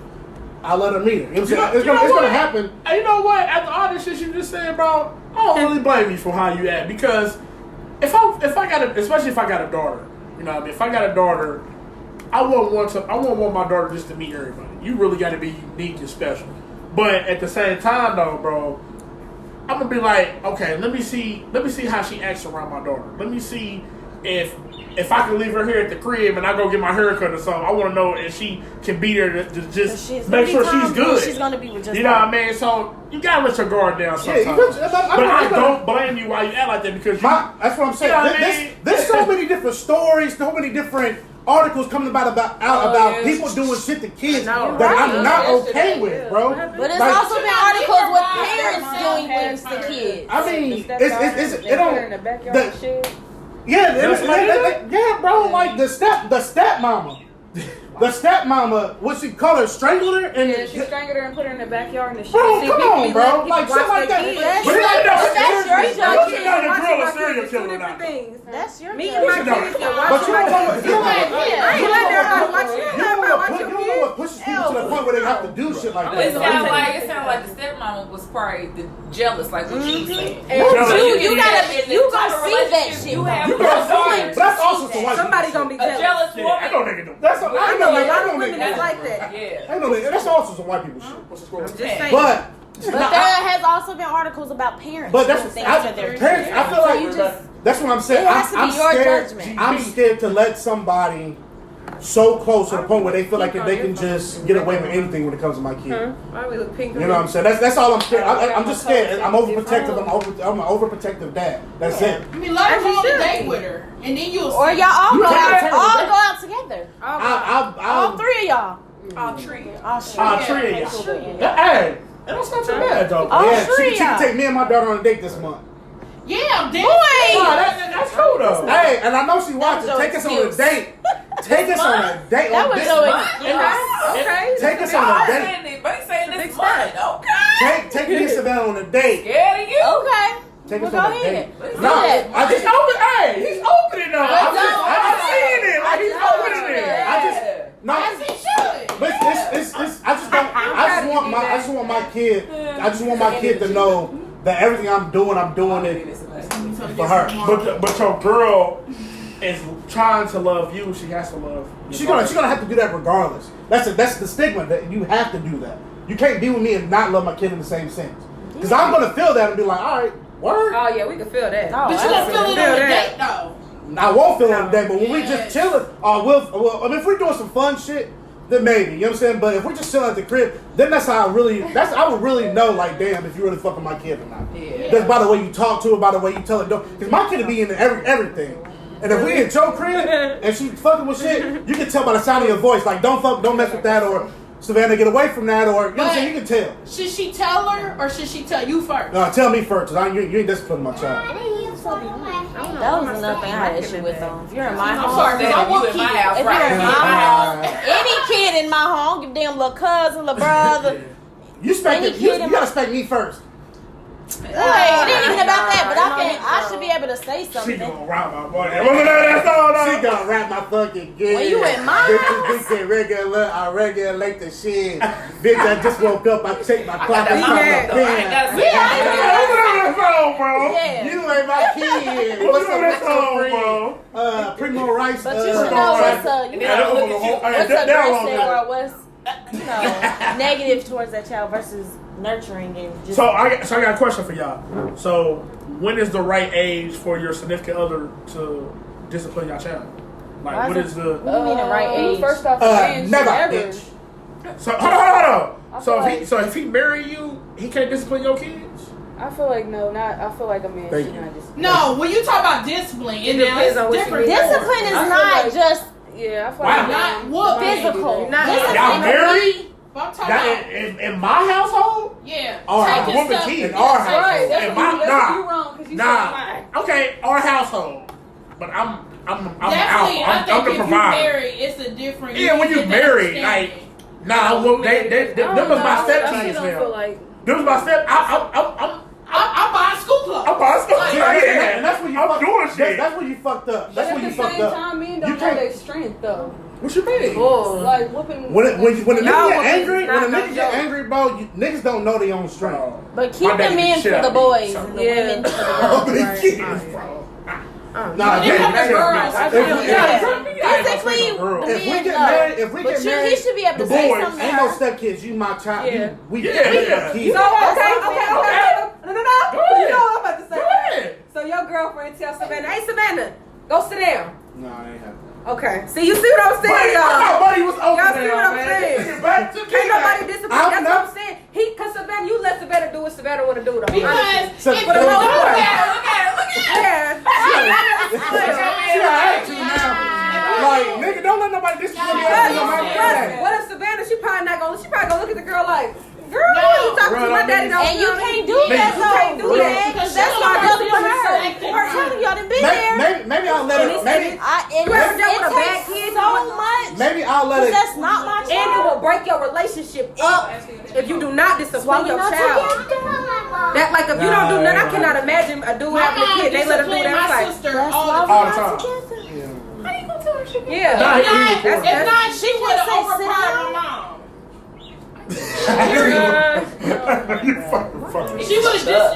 I let her meet her. You know what I'm saying? It's gonna happen. And you know what? After all this shit you just said, bro, I don't really blame you for how you act, because if I got especially if I got a daughter, you know what I mean? If I got a daughter, I won't want my daughter just to meet everybody. You really got to be unique and special. But at the same time, though, bro, I'm gonna be like, okay, let me see how she acts around my daughter. Let me see if I can leave her here at the crib and I go get my haircut or something. I want to know if she can be there to just make sure she's good. She's gonna be with just you know what I mean? So you gotta let your guard down sometimes. Yeah, but I don't blame you why you act like that, because that's what I'm saying. You know what I mean? There's so many different stories, so many different articles coming about people doing shit to kids that I'm not okay with, bro. But it's also been articles with parents doing things to kids. I mean, it don't. Yeah, bro. Like the stepmama. The stepmama, what she call her, strangled her, and she strangled her and put her in the backyard and the shit. Bro, come on, bro. Like shit like that. But That's your you know the girl a serial killer or not. That's your Me and my kids can watch But you don't know what. You You don't know what pushes people to the point where they have to do shit like It that. sounded like the stepmama was probably jealous, like what you saying. You gonna see that shit. You have But that's also some white Somebody people gonna be a jealous. jealous I woman. know nigga do. That's I know A lot of niggas. women is like that. Yeah. I know niggas. That's also some white people shit. What's the score? Just saying. But But there has also been articles about parents But doing that's things I, to their parents, kids. I feel So like you just that's what I'm saying. It has to be I'm your scared. judgment. I'm scared to let somebody so close to the point where they feel like they can just get away with anything when it comes to my kid. Why we look pink? You know what I'm saying? That's all I'm scared. I'm just scared. I'm overprotective. I'm an overprotective dad. That's it. I mean, let her go on a date with her, and then you'll or see. y'all all You go can't out together. All I'll three of y'all. All three. All treat three. Hey, that's not too bad though. All yeah, three she can y'all. take me and my daughter on a date this month. Yeah, then Nah, that's cool though. Hey, and I know she watches. That was Take us on your a date. Take us on a date. That on was this your month. Okay. Take us on a date. But he's saying this month. Okay. Take me and Savannah on a date. Scared of you? Okay. Take us Well, on go a ahead. date. Do No, that. I just He's opening though. I'm seeing it. Like he's opening it. as he should. But it's I just want my kid to know that everything I'm doing it for her. But your girl is trying to love you, she has to love. She's gonna have to do that regardless. That's the stigma that you have to do that. You can't be with me and not love my kid in the same sense. Because I'm gonna feel that and be like, all right, word. Oh yeah, we can feel that. Oh, But you don't feel it on the date though. I won't feel it on the day, but when we just chilling, well, I mean, if we're doing some fun shit, then maybe, you know what I'm saying? But if we're just chilling at the crib, then that's how I would really know, like, damn, if you really fucking my kid or not. Yeah. Just by the way you talk to her, by the way you tell her, because my kid will be in everything. And if we in your crib and she fucking with shit, you can tell by the sound of your voice, like, don't mess with that, or Savannah, get away from that, or, you know what I'm saying? You can tell. Should she tell her or should she tell you first? No, tell me first, because you ain't disciplining my child. That was another thing I had issue with though. If you're in my I'm home, sorry, That I if want you in my kids. house, if right? you're in You my in my home, house. any kid in my home, give damn little cousin, little brother. You kid gotta expect me first. Like, it ain't even about that, but I should be able to say She something. gonna rob my boy. That's all. She gonna rap my fucking game. When you in my Bitch can regulate the shit. Bitch, I just woke up. I checked my clock. I I clocked my ain't pen. gotta say That's all, bro. Yeah. You ain't my kid. What's up, That's all, friend? bro. Primo Rice. But you should know what's aggressive or what's negative towards that child versus nurturing and just. So I got a question for y'all. So when is the right age for your significant other to discipline your child? Like, what is the? What do you mean the right age? First off, never, ever. bitch. So hold on. I feel If he marry you, he can't discipline your kids. I feel like I feel like a man Thank should you. not just. No, when you talk about discipline, It now depends on it's what you different. mean. Discipline is I feel not like- just Yeah, I feel Wow. like Not what physical. Not- Discipline Y'all married? But I'm talking That about, in my household? yeah, Our taking woman stuff. kid in our house. Right, that's In what my- you nah. wrong because you Nah. said Okay, our household. But I'm Definitely, out. I I'm think the if you provider. marry, it's a different. Yeah, when you get that married, understanding. well, them was my step I kids don't feel now. like Them was my step. I'm buying school clothes. I'm buying stuff. Like, Yeah, And that's when you I'm fucked doing up. shit. That's when you fucked up. But That's at when the you fucked same up. time, men You don't know can't- their strength though. What you mean? Like whooping. When a nigga get Y'all angry, is not when a no nigga get joke. angry, bro, niggas don't know their own strength. But keep My the daddy beat men the shit for out the of me. boys So- and the Yeah. women for the Oh, girls. these kids, bro. Nah, They come to girls. If Yeah. we Physically, girl. the if we men get know. married, if we But get you, married, he should be able to the say boys something to ain't no her. stepkids. You my child. Yeah. We Yeah. kids. So okay. No, Go you ahead. know what I'm about to say. Go ahead. So your girlfriend tells Savannah, "Hey Savannah, go sit down." No, I ain't happy. Okay. See, you see what I'm saying, Buddy, y'all? buddy was open Y'all see now, what I'm man. saying? Get back to Can't nobody discipline. I'm That's not- what I'm saying. Cause Savannah, you let Savannah do what Savannah want to do, though. Because honestly. So- if you For the look most part. at Yeah. See, I hate you now. Like, nigga, don't let nobody discipline you. Right. No matter what. What if Savannah? She probably gonna look at the girl like, girl, what you talking to? My daddy don't. And you can't do Niggas, that you though. can't do that. Because that's She my don't brother for know her. this. Her telling y'all done been there. Maybe I'll let it. Maybe You ever dealt with a bad kid? so much. maybe I'll let Because it. that's not my And it child. will break your relationship up if you do not Why discipline we your not child. together? That like if you don't do nothing, I cannot imagine a dude my having a mom kid. They let him do disciplined that. my Like, sister That's all why the we All the time. not time. together. yeah. Nah, If he- not, she would have say sit overpowered down. my mom. You fucking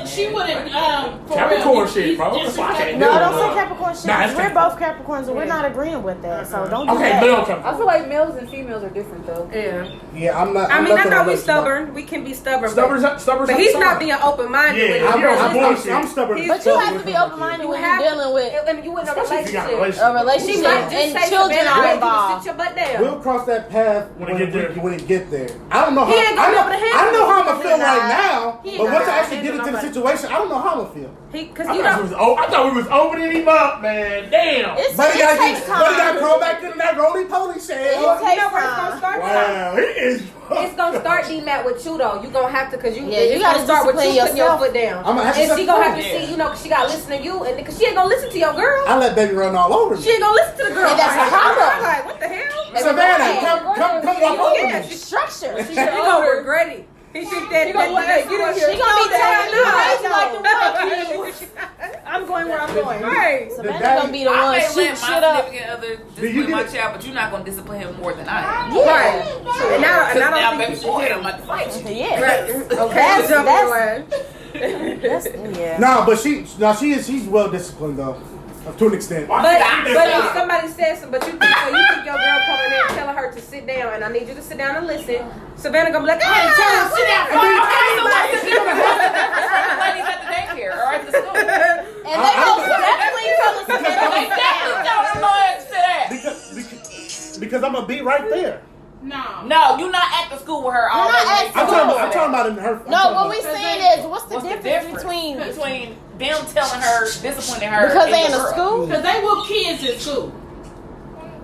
She would have for Capricorn real, shit, bro. That's why I can't No, do it. don't say Capricorn shit. Nah, it's We're Capricorn. both Capricorns and we're not agreeing with that. So don't do Okay, that. Bill I Capricorn. feel like males and females are different though. Yeah. Yeah, I'm not. I I'm mean, I not know gonna we let you stubborn. We can be stubborn. Stubborn. But he's not being open-minded Yeah, with I'm- it. I'm stubborn. as But you fuck have to with be my open minded kids. when have you're dealing with And you in a Especially if you got a relationship. a relationship She might just and say children Savannah, are hey, you involved. sit your butt down. We'll cross that path When it get there. when it get there. I don't know how. He ain't gonna be able to handle I know how I'm it. gonna feel He right not. now, He but not. once I actually get Handle into the nobody. situation, I don't know how I'm gonna feel. Because I you thought, don't. I thought we was opening him up, man. Damn. It Buddy takes gotta time. crawl back into that roly poly It shell. You know takes where it's gonna time. start? Wow, he is. It's gonna start D-Mat with you though. You gonna have to, cause you. Yeah, you it's gotta gonna start with you discipline putting your yourself. foot down. I'ma have to And she gonna have to discipline. see, you know, 'cause she gotta listen to you, and because she ain't gonna listen to your girl. I let baby run all over me. She ain't gonna listen to the girl. And that's Like, a problem. I'm like, what the hell? Savannah, come walk over Yeah, me. Structure. She gonna regret it. He think that She gonna be telling you crazy like the fuck you. I'm going where I'm going. Right. Savannah daddy- gonna be the I one may shooting let shit my up. significant other you discipline my get- child, but you're not gonna discipline him more than I am. Yeah. Right. And I Because now, don't baby think you boy, should I'm hit him. about to fight you. Yeah. Right. Okay. That's- Jump that's- your ass. That's, yeah. No, but she's well disciplined though. To an extent. But if somebody says something, but you think your girl coming in telling her to sit down, and I need you to sit down and listen. Savannah gonna be like, hey, tell her to sit down. Ladies at the daycare or at the school. And they most definitely tell us They definitely tell them lawyers to that. Because I'm gonna be right there. No, you're not at the school with her all You're not day. at school. I'm talking about in her. No, what we saying is, what's the difference between them telling her, disciplining her because they in the a school? Because they whoop kids at school.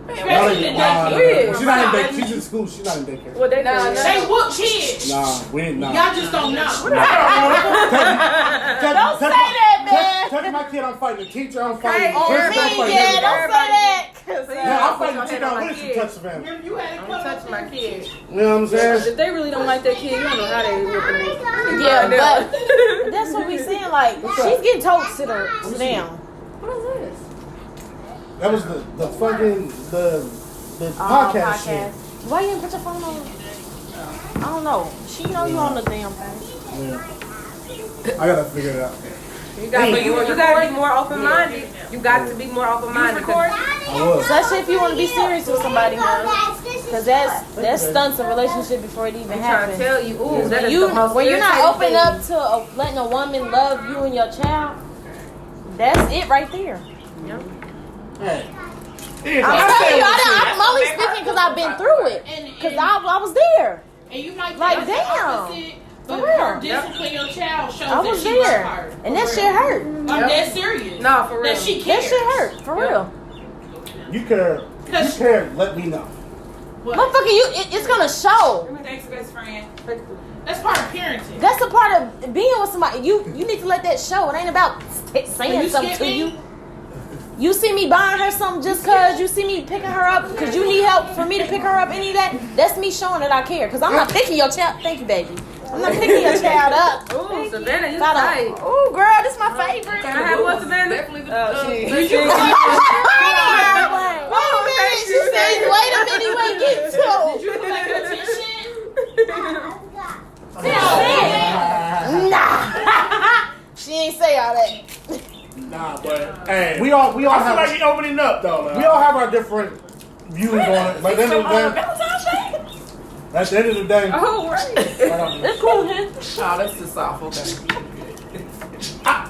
She's Especially the not daycare. in daycare. She's in school. She's not in daycare. Well, they They whoop kids. Nah, we didn't. Nah. Y'all just don't know. Don't say that, man. Touch my kid, I'm fighting the teacher. I'm fighting. Oh, principal, I'm me, fighting yeah, don't everybody. say that. Yeah, I'm fighting the teacher. I'm willing to touch Savannah. Remember you had a I'm touching my kid. You know what I'm saying? If they really don't like that kid, you don't know how they whooping it. Yeah, but that's what we saying. Like, she's getting told to sit down. What is this? That was the fucking the podcast shit. Why you didn't put your phone on? I don't know. She know you on the damn thing. Yeah. I gotta figure it out. You gotta be more open-minded. You got to be more open-minded. I was. Especially if you want to be serious with somebody, man. Because that stunts a relationship before it even I'm trying to happens. tell you, ooh, that is You, the most when you're not irritating open thing. up to letting a woman love you and your child, that's it right there. Hey. I'm telling you, I'm only speaking because I've been through it. Because I was there. And you might Like, think it's the damn. opposite, but For real. her discipline your child shows I was that she there. love her. And that shit hurt. I'm dead serious. No, for real. That she That cares. shit hurt. For real. You care. You care. Let me know. Motherfucker, it's going to show. Thanks, best friend. That's part of parenting. That's a part of being with somebody. You need to let that show. It ain't about saying something to you. You see me buying her something just because you see me picking her up because you need help for me to pick her up, any of that. That's me showing that I care. Because I'm not picking your child. Thank you, baby. I'm not picking your child up. Ooh, Savannah, you Thought right. Ooh, girl, this is my favorite. Can I have one, Savannah? Definitely Wait a minute. She said, wait a minute. You ain't getting to. Did you collect attention? Nah. She ain't say all that. Nah, but hey, We all I feel have. like he opening up though. Man. We all have our different views on it. But at the end of the day, at the end of the day, Oh, right. It's cool, man. Oh, that's just soft. Okay.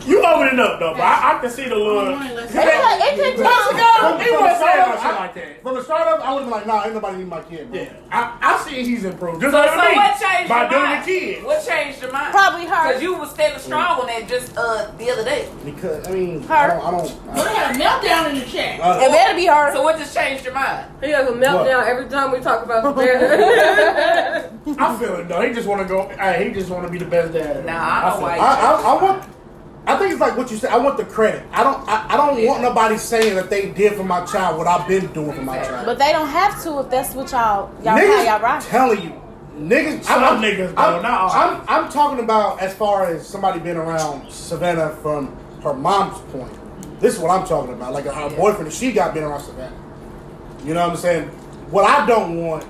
You opening up though, but I can see the little. It could Months ago, he From wasn't the saying no start, shit like that. from the start up, I would have been like, nah, ain't nobody need my kid, bro. Yeah, I see he's improved. Just So like me what changed by your doing mind? the kids. What changed your mind? Probably her. Because you was standing strong on that just the other day. Because I mean, Her. I don't. We had a meltdown in the chat. It better be her. So what just changed your mind? He has a meltdown every time we talk about Savannah. I feel it though. He just want to go. Hey, he just want to be the best dad. Nah, I know feel why. it. I want. I think it's like what you said. I want the credit. I don't want nobody saying that they did for my child what I've been doing for my child. But they don't have to if that's what y'all how y'all rock. Telling you, niggas. Some niggas, though, not all. I'm talking about as far as somebody being around Savannah from her mom's point. This is what I'm talking about. Like her boyfriend, she got being around Savannah. You know what I'm saying? What I don't want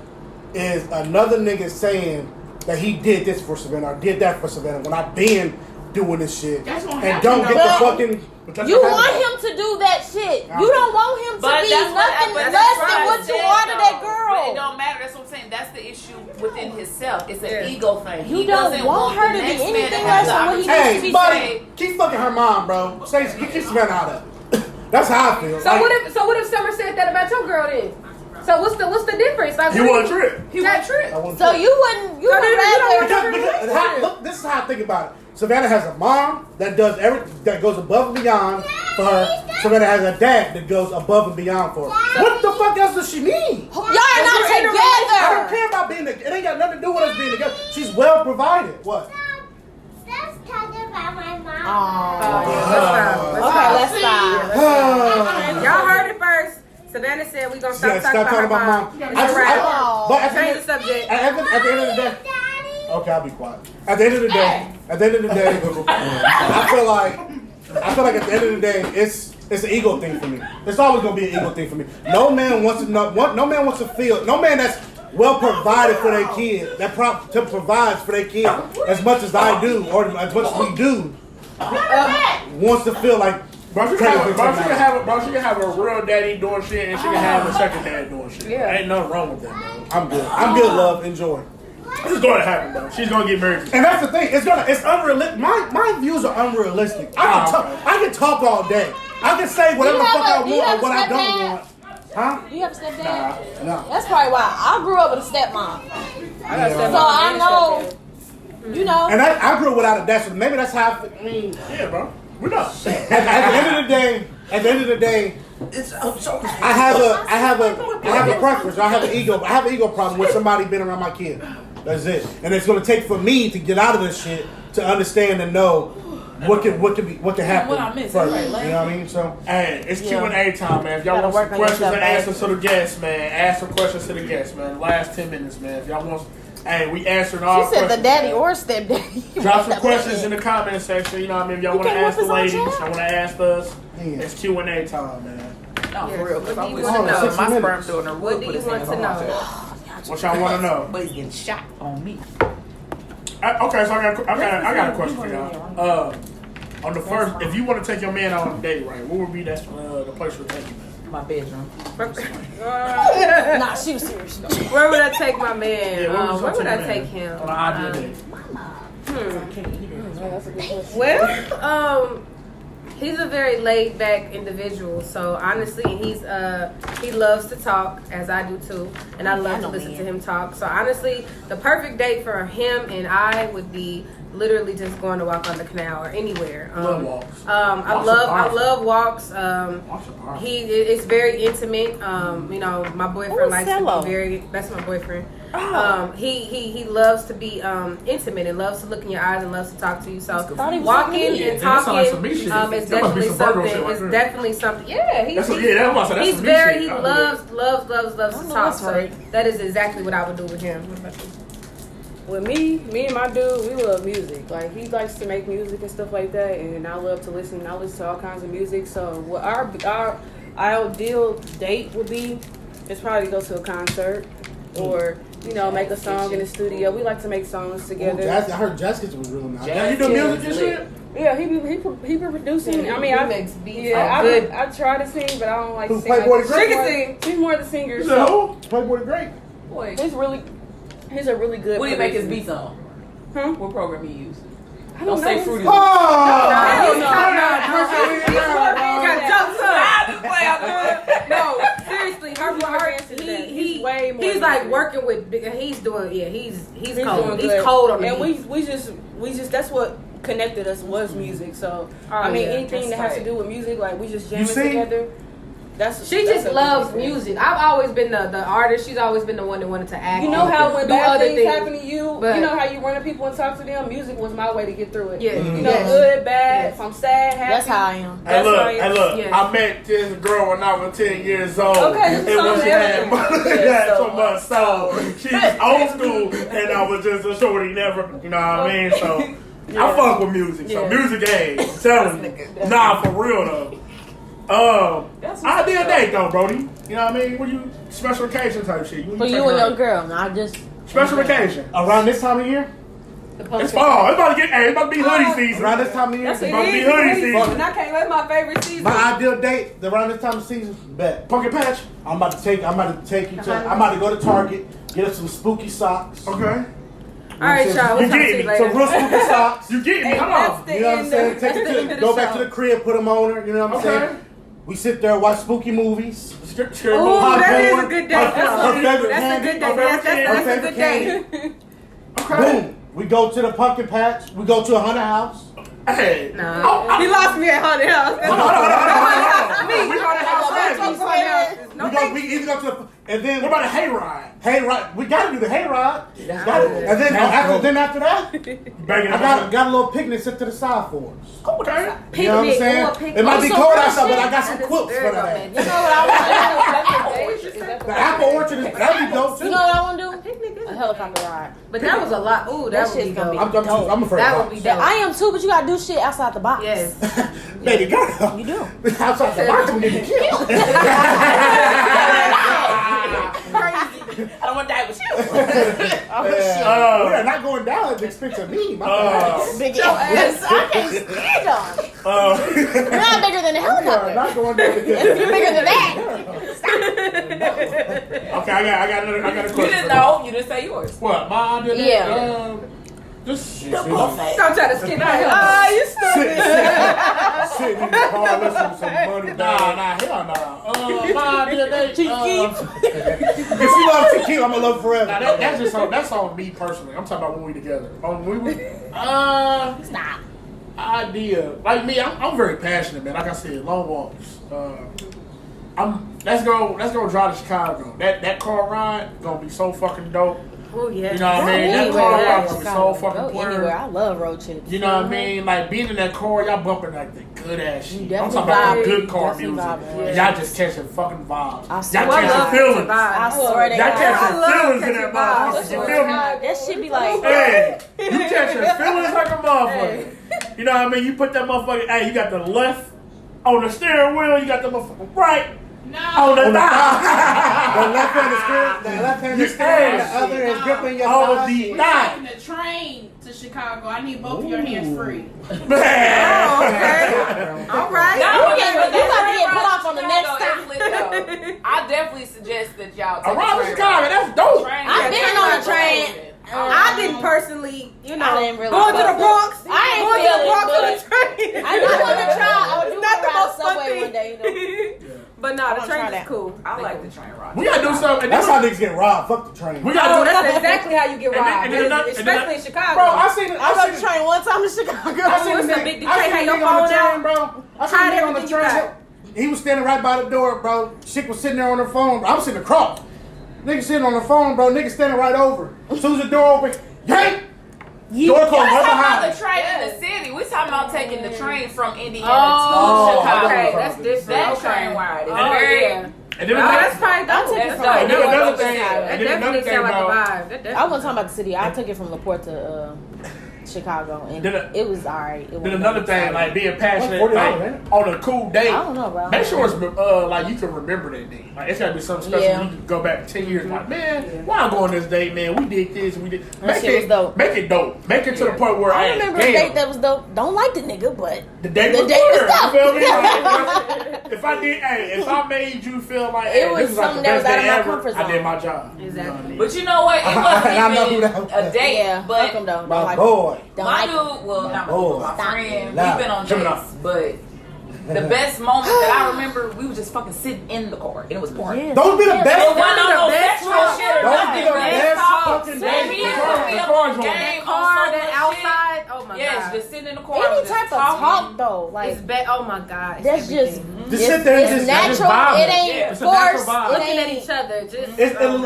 is another nigga saying that he did this for Savannah or did that for Savannah when I've been doing this shit That's gonna and happen, don't get the though. fucking. You want him to do that shit. You don't want him to But be that's what- nothing but less that's than what what I you said, are to that But it girl. don't matter. That's what I'm saying. That's the issue within himself. It's an ego thing. You He don't doesn't want her the to be next man anything have less the than what he opportunity needs to Hey, be buddy, say, keep fucking her mom, bro. Say, keep Savannah out of it. That's how I feel. So what if Summer said that about your girl then? So what's the difference? Like, He want a trip. He want a trip. So you wouldn't rather. Look, this is how I think about it. Savannah has a mom that does that goes above and beyond for her. Savannah has a dad that goes above and beyond for her. What the fuck else does she need? Y'all are not I don't together. care about being together. It ain't got nothing to do with us being together. She's well provided. What? Let's talk about my mom. Let's stop. Y'all heard it first. Savannah said we gonna stop talking about her mom. But Change the at subject. the end of the day, okay, I'll be quiet. At the end of the day, I feel like at the end of the day, it's an ego thing for me. It's always gonna be an ego thing for me. No man wants to feel. No man that's well provided for their kid, provides for their kid as much as I do, or as much as we do, wants to feel like, Bro, she can have a real daddy doing shit, and she can have a second dad doing shit. Yeah. Ain't nothing wrong with that, bro. I'm good. I'm good, love. Enjoy. It's going to happen, bro. She's going to get married. And that's the thing. It's unrealistic. My views are unrealistic. I can talk all day. I can say whatever the fuck I want or what I don't want. Huh? You have a stepdad? No. That's probably why I grew up with a stepmom. I got stepmom So I and know, stepdad. you know. And I grew up without a dad, so maybe that's how I mean. Yeah, bro. We know. At the end of the day, I have a preference. I have an ego. I have an ego problem with somebody being around my kid. That's it. And it's going to take for me to get out of this shit to understand and know what can happen. What I missed, first, right, you know what I mean? So Hey, it's Q&A time, man. If y'all want some questions and answers to the guests, man, ask some questions to the guests, man. Last 10 minutes, man. If y'all want, hey, we answered all She said questions. the daddy man. or stepdaddy. Drop some questions in the comment section. You know what I mean? If y'all want to can ask the whip us on ladies, chat. y'all want to ask us, Yeah. it's Q&A time, man. No, for real. Because I What do you was wanna know? my 60 sperm minutes. donor What would do put you his want hands to on my know? chest. What y'all want to know? But he's getting shot on me. Okay, so I got a question for y'all. On the first, if you want to take your man out on a date, right, what would be the place for taking him? My bedroom. Nah, she was serious. Where would I take my man? Yeah, where would I your take man? him? On an ideal date. Well, he's a very laid back individual. So honestly, he loves to talk, as I do too, and I love to listen to him talk. So honestly, the perfect date for him and I would be literally just going to walk on the canal or anywhere. Love walks. I love walks. It's very intimate. You know, my boyfriend likes to be very. That's my boyfriend. He loves to be intimate and loves to look in your eyes and loves to talk to you. So walking and talking is definitely something. It's definitely something. Yeah, he's very. He loves to talk. So that is exactly what I would do with him. What about you? With me and my dude, we love music. Like, he likes to make music and stuff like that, and I love to listen. I listen to all kinds of music. So what our ideal date would be is probably go to a concert or, you know, make a song in the studio. We like to make songs together. I heard Jessica was real nice. Yeah, you do music and shit? Yeah, he be producing. I mean, He makes beats. I try to sing, but I don't like to Who, sing. Playboy the She Great? can sing. She's more the singer. So, Playboy the Great. Boy, He's a really good. what do you make his producer. beats on? Huh? What program he use? I Don't say Fruity. Oh! No, seriously, he's way more. He's like working with. He's doing. Yeah, he's cold. He's cold on the And beat. we just that's what connected us was music. So I mean, anything that has to do with music, like we just jamming together. She just loves music. I've always been the artist. She's always been the one that wanted to act. You know how when do bad other things happen to you, but- you know how you run to people and talk to them. Music was my way to get through it. Yeah, You know, good, bad, if I'm sad, happy. That's how I am. Hey, look, Yeah. I met this girl when I was 10 years old. Okay, and when she had everything. that so much soul. She's old school, and I was just a shorty, never, you know what I mean? So, I fuck with music. So, music ain't. I'm telling you. Nah, for real, though. I did a date though, Brody. You know what I mean? When you special occasion type shit. For you and your girl, not just special occasion. Around this time of year? It's fall. It's about to get. Hey, it's about to be hoodie season. Around this time of year? It's about to be hoodie season. And I can't let my favorite season. My ideal date around this time of season? Bet. Pumpkin patch. I'm about to take you to. I'm about to go to Target, get us some spooky socks. Okay. All right, y'all. You We'll talk to get you me Some later. real spooky socks. You get me? Come on. You know what I'm saying? Take it to, go back to the crib, put them on her. You know what I'm saying? We sit there, watch spooky movies. Ooh, that is a good day. Her favorite That's a good day. That's a good day. Boom. We go to the pumpkin patch. We go to a haunted house. Hey. Nah. He lost me at Haunted House. We got a house ready. We either go to the, and then What about a hayride? hayride. We gotta do the hayride. That's And then after that, Banging I got a little picnic set to the side for us. Okay. You know what I'm saying? It might be cold outside, but I got some quilts for that. You know what I want to do? The apple orchard is that'd be dope too. You know what I want to do? A helicopter ride. But that was a lot. Ooh, that would be dope. I'm afraid. That of would be heights. dope. I am too, but you gotta do shit outside the box. Yes. Baby girl. You do. Outside the box, we need to kill. Crazy. I want to die with you. We are not going down at the expense of me. My bad. Big ass. I can't stand them. You're not bigger than a We are helicopter. not going down You're bigger than that. Okay, I got a question. You didn't know. You didn't say yours. What? My idea? Yeah. Just The buffet. Don't try to skip out. Ah, you stupid. Sitting in the car listening to some money. hell no. My idea, If she loves Chiquita, I'm gonna love her forever. that's just that's on me personally. I'm talking about when we together. Stop. Idea like me. I'm very passionate, man. Like I said, long walks. Let's go drive to Chicago. That car ride gonna be so fucking dope. Oh yeah. You know what I mean? That car ride gonna be so Go fucking anywhere. blurred. I love road trips. You know what I mean? Like being in that car, y'all bumping like the good ass shit. I'm definitely talking about the vibe. good car Definitely music. vibe, And y'all just catching fucking vibes. I Y'all swear. catching feelings. I swear to Y'all God. catching feelings in that vibes. motherfucker. You feel me? That shit be like, Hey, you catching feelings like a motherfucker. You know what I mean? You put that motherfucker, hey, you got the left on the steering wheel, you got the motherfucker right on the thigh. The left hand is steering, the left hand is steering, the other is gripping your On thigh. the We're thigh. taking the train to Chicago. I need both of your hands free. Man. All right. No, You about to get put off on the next time. I definitely suggest that y'all take Around a train Chicago, ride. that's dope. I've been on a train. I didn't personally, I didn't really going to the fuck Bronx. I ain't going to the feel it, Bronx on but the train. I want to try. I would do Not the ride most fun subway thing. one day. You know? But no, the wanna try train is that. cool. I like the train ride. We gotta do something. That's how niggas get robbed. Fuck the train. We gotta Oh, do that's exactly how you get robbed. and then another- Especially in Chicago. Bro, I seen I rode the train one time to Chicago. I seen What's a the big- nigga, the I train seen had a your nigga on the phone out? train, bro. I seen a Hide nigga on the everything you train. He was standing right by the door, bro. Chick was sitting there on her phone. I'm sitting across. Nigga sitting on the phone, bro. Nigga standing right over. As soon as the door open, yank! Door closed Y'all right talking about behind. the train in the city. We talking about taking the train from Indiana Oh, to Chicago. okay, that's different. That Okay. train ride is Oh, very. yeah. And then Oh, that's probably dope. I took it That's from dope. And then another thing, That and then another definitely thing sound like a about vibe. That I wasn't talking about the city. I took it from LaPorte to Chicago, and it was alright. then another thing, like being passionate, $40, like ain't it? on a cool day. I don't know, bro. Make sure it's like you can remember that day. Like it's gotta be something special. Yeah. You can go back 10 years. Like man, why I go on this date, man? We did this, we did. That shit was dope. Make it dope. Make it to the point where I remember a damn, date that was dope. Don't like the nigga, but the date the was date was good. dope. You feel me? Like, if I did, if I made you feel like It hey, was this is like the something that was best out of day my ever, comfort I did zone. my job. Exactly. But you know what? It I know wasn't who even that a date. yeah, but fuck him though. Don't My like boy. Don't my like dude, well, not my Oh, dude, my stop. friend, Nah. we've been on Gemini. dates, but the best moment that I remember, we was just fucking sitting in the car and it was pouring. Yeah. Those be the It best. wasn't no the best sexual talk. shit or Those nothing. be the best talk. fucking Man, days. me The and car- him, we the up car's on on. game Car, on so that much outside. Oh my shit. Yes, god. just sitting in the car. Any just type of talking. talk though, like It's bad. Oh my god. It's that's just everything. Just sit there and it's just natural. vibing. It ain't Yeah, it's a natural forced. vibe. It looking at ain't. each other. Just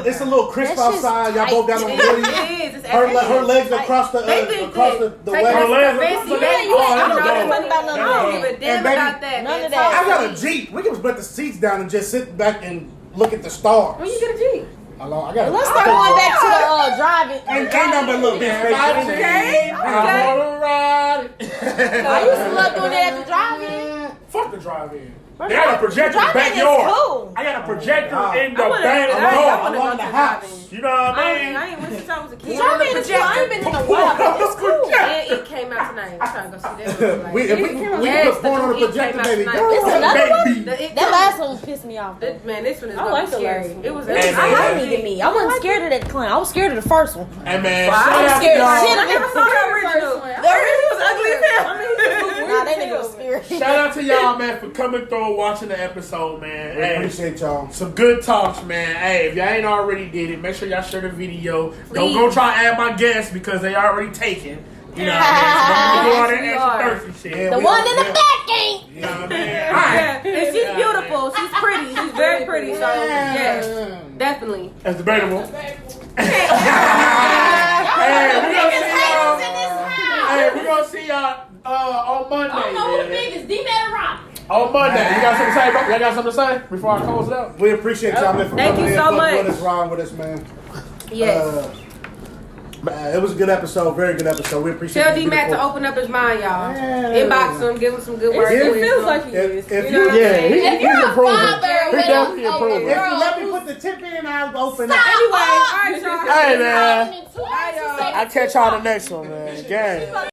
It's a little crisp That shit's outside. Y'all both got on tight. hoodies. It is. It's Her everything. legs across the They think across that the taking way. Her legs fancy across the back, leg. you Oh, ain't that's know dope. nothing about none of that. I don't give a damn And baby, about that. none of That's that. I got a all. Jeep. We can put the seats down and just sit back and look at the stars. When you get a Jeep. Hello, I got. Let's start going back to the driving. Ain't nothing but little bitch face. Okay. I wanna ride it. I used to love doing that at the drive-in. Fuck the drive-in. They got a projector in the Drive-in is backyard. cool. I got a projector in the I wanna- backyard. I wanna want go the to house. driving. You know what I I mean? ain't went since I was a kid. Driving is cool. I ain't been in a while, but it's cool. And it came out tonight. I'm trying to go see that. Like, If we yes, put porn on the it projector, came out baby. tonight. Girl, It's another one? It- That last one pissed me off. though. Man, this one is I gonna like be the scary. last one. It was. Hey, I man. like I needed me. I wasn't scared of that clown. I was scared of the first one. Hey man, I shout was out to scared of y'all. shit. I never saw the original. The original was ugly as hell. I mean, Nah, that nigga was scary. Shout out to y'all, man, for coming through and watching the episode, man. We Hey, appreciate y'all. some good talks, man. Hey, if y'all ain't already did it, make sure y'all share the video. Don't go try to add my guests because they already taken. You know what I mean? So don't do all that Yes, we extra thirsty shit. Yeah, The we one are- in the back ain't. You know what I mean? Yeah, Alright. and she's beautiful. She's pretty. She's very pretty. So yes, definitely. That's debatable. Hey, we gonna see y'all. Hey, we gonna see y'all on Monday. I don't know who the man. biggest D-Man or Rob. On Monday. You got something to say, bro? Y'all got something to say before I close it out? We appreciate y'all, man, for Thank coming you in. so Fuck much. What is wrong with us, man? Yes. It was a good episode, very good episode. We appreciate Tell you. D-Mac to beautiful- open up his mind, y'all. Yeah. Inbox him, give him some good words. It of wisdom. If You you, know what I'm saying? he's improving. He definitely with a improving. if you let me put the the tip in, I'll open Stop. up. Anyway, all right, y'all. Hey, man. Bye, I'll catch y'all the next one, man. Gang.